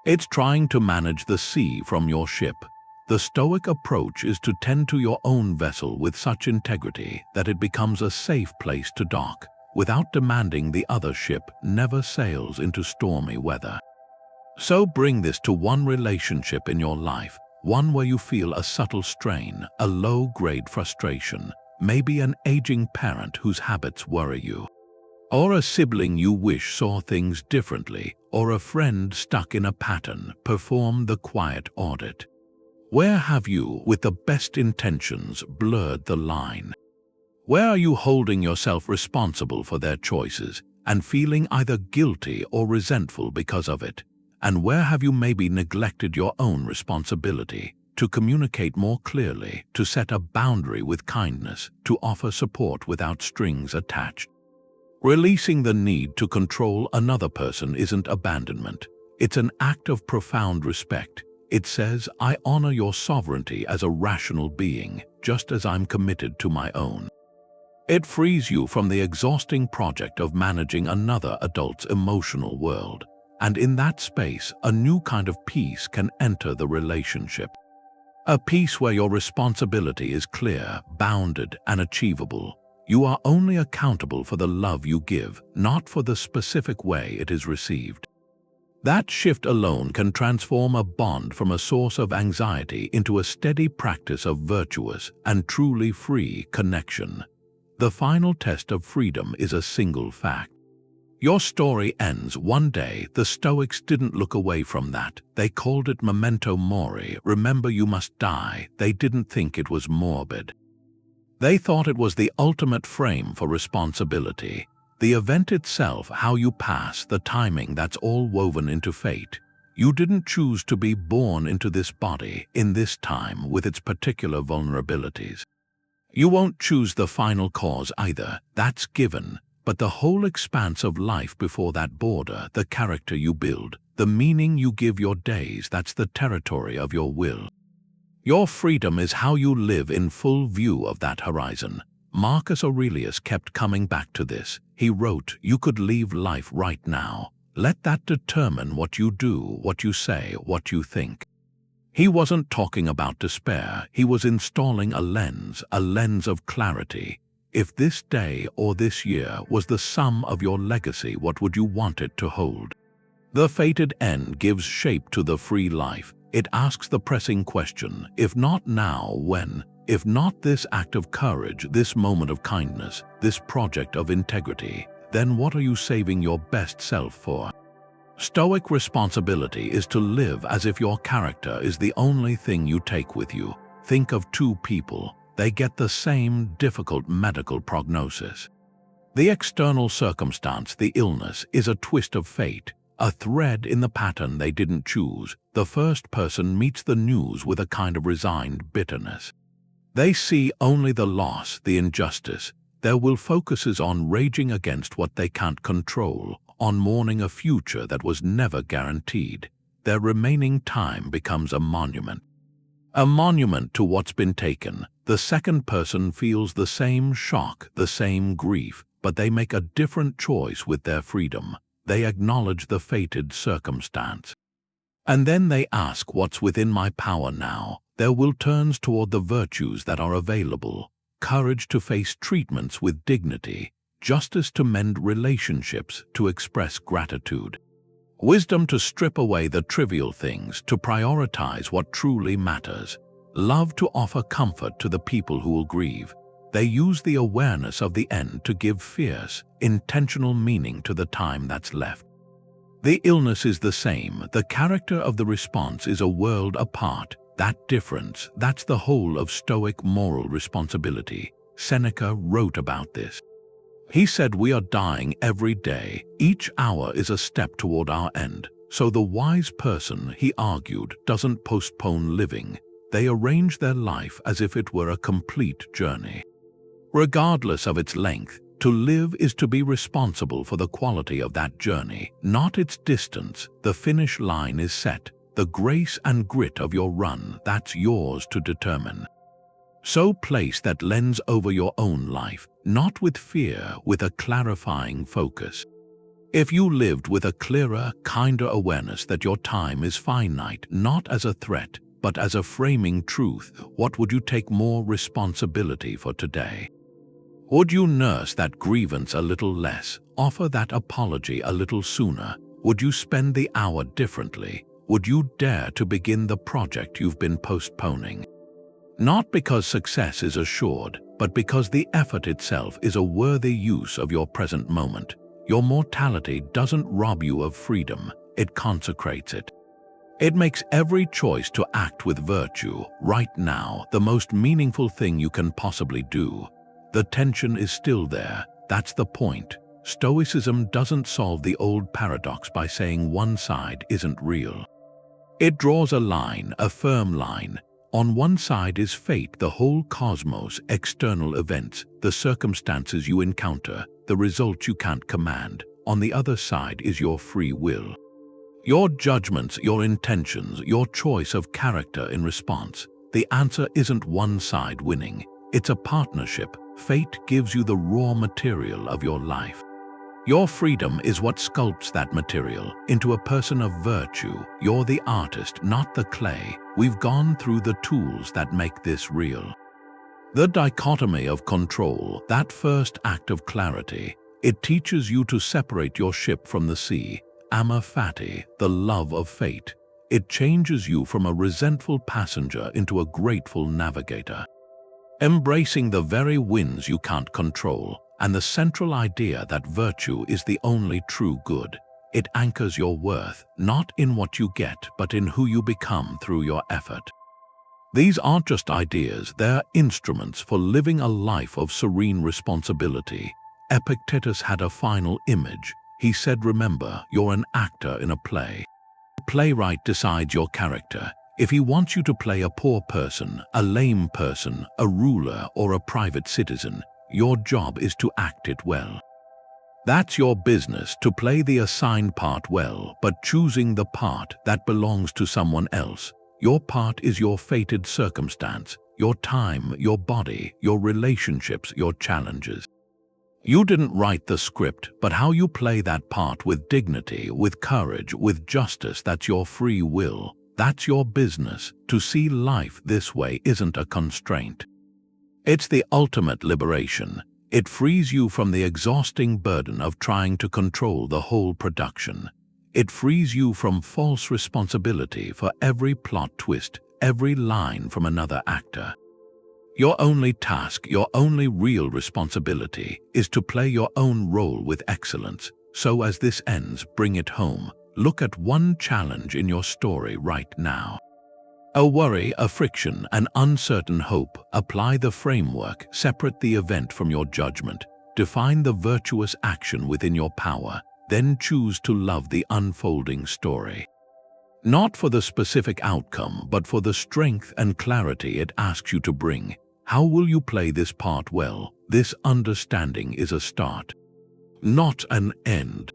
It's trying to manage the sea from your ship. The Stoic approach is to tend to your own vessel with such integrity that it becomes a safe place to dock, without demanding the other ship never sails into stormy weather. So bring this to one relationship in your life, one where you feel a subtle strain, a low-grade frustration, maybe an aging parent whose habits worry you, or a sibling you wish saw things differently, or a friend stuck in a pattern. Perform the quiet audit. Where have you, with the best intentions, blurred the line? Where are you holding yourself responsible for their choices and feeling either guilty or resentful because of it? And where have you maybe neglected your own responsibility to communicate more clearly, to set a boundary with kindness, to offer support without strings attached? Releasing the need to control another person isn't abandonment. It's an act of profound respect. It says, I honor your sovereignty as a rational being, just as I'm committed to my own. It frees you from the exhausting project of managing another adult's emotional world. And in that space, a new kind of peace can enter the relationship. A peace where your responsibility is clear, bounded, and achievable. You are only accountable for the love you give, not for the specific way it is received. That shift alone can transform a bond from a source of anxiety into a steady practice of virtuous and truly free connection. The final test of freedom is a single fact. Your story ends one day. The Stoics didn't look away from that. They called it Memento Mori, remember you must die. They didn't think it was morbid. They thought it was the ultimate frame for responsibility. The event itself, how you pass, the timing, that's all woven into fate. You didn't choose to be born into this body, in this time, with its particular vulnerabilities. You won't choose the final cause either, that's given. But the whole expanse of life before that border, the character you build, the meaning you give your days, that's the territory of your will. Your freedom is how you live in full view of that horizon. Marcus Aurelius kept coming back to this. He wrote, you could leave life right now. Let that determine what you do, what you say, what you think. He wasn't talking about despair. He was installing a lens of clarity. If this day or this year was the sum of your legacy, what would you want it to hold? The fated end gives shape to the free life. It asks the pressing question, if not now, when? If not this act of courage, this moment of kindness, this project of integrity, then what are you saving your best self for? Stoic responsibility is to live as if your character is the only thing you take with you. Think of two people. They get the same difficult medical prognosis. The external circumstance, the illness, is a twist of fate, a thread in the pattern they didn't choose. The first person meets the news with a kind of resigned bitterness. They see only the loss, the injustice. Their will focuses on raging against what they can't control, on mourning a future that was never guaranteed. Their remaining time becomes a monument. A monument to what's been taken. The second person feels the same shock, the same grief, but they make a different choice with their freedom. They acknowledge the fated circumstance. And then they ask, what's within my power now? Their will turns toward the virtues that are available. Courage to face treatments with dignity. Justice to mend relationships, to express gratitude. Wisdom to strip away the trivial things, to prioritize what truly matters. Love to offer comfort to the people who will grieve. They use the awareness of the end to give fierce, intentional meaning to the time that's left. The illness is the same. The character of the response is a world apart. That difference, that's the whole of Stoic moral responsibility. Seneca wrote about this. He said, "We are dying every day. Each hour is a step toward our end. So the wise person," he argued, "doesn't postpone living. They arrange their life as if it were a complete journey. Regardless of its length, to live is to be responsible for the quality of that journey, not its distance. The finish line is set. The grace and grit of your run, that's yours to determine. So place that lens over your own life, not with fear, with a clarifying focus. If you lived with a clearer, kinder awareness that your time is finite, not as a threat, but as a framing truth, what would you take more responsibility for today? Would you nurse that grievance a little less, offer that apology a little sooner? Would you spend the hour differently? Would you dare to begin the project you've been postponing? Not because success is assured, but because the effort itself is a worthy use of your present moment. Your mortality doesn't rob you of freedom, it consecrates it. It makes every choice to act with virtue, right now, the most meaningful thing you can possibly do. The tension is still there, that's the point. Stoicism doesn't solve the old paradox by saying one side isn't real. It draws a line, a firm line. On one side is fate, the whole cosmos, external events, the circumstances you encounter, the results you can't command. On the other side is your free will. Your judgments, your intentions, your choice of character in response. The answer isn't one side winning. It's a partnership. Fate gives you the raw material of your life. Your freedom is what sculpts that material into a person of virtue. You're the artist, not the clay. We've gone through the tools that make this real. The dichotomy of control, that first act of clarity, it teaches you to separate your ship from the sea. Amor Fati, the love of fate. It changes you from a resentful passenger into a grateful navigator. Embracing the very winds you can't control, and the central idea that virtue is the only true good. It anchors your worth, not in what you get, but in who you become through your effort. These aren't just ideas, they're instruments for living a life of serene responsibility. Epictetus had a final image. He said, "Remember, you're an actor in a play. The playwright decides your character. If he wants you to play a poor person, a lame person, a ruler, or a private citizen, your job is to act it well. That's your business, to play the assigned part well, but choosing the part that belongs to someone else. Your part is your fated circumstance, your time, your body, your relationships, your challenges. You didn't write the script, but how you play that part with dignity, with courage, with justice, that's your free will. That's your business. To see life this way isn't a constraint. It's the ultimate liberation. It frees you from the exhausting burden of trying to control the whole production. It frees you from false responsibility for every plot twist, every line from another actor. Your only task, your only real responsibility, is to play your own role with excellence. So as this ends, bring it home. Look at one challenge in your story right now. A worry, a friction, an uncertain hope. Apply the framework, separate the event from your judgment. Define the virtuous action within your power. Then choose to love the unfolding story. Not for the specific outcome, but for the strength and clarity it asks you to bring. How will you play this part well? This understanding is a start, not an end.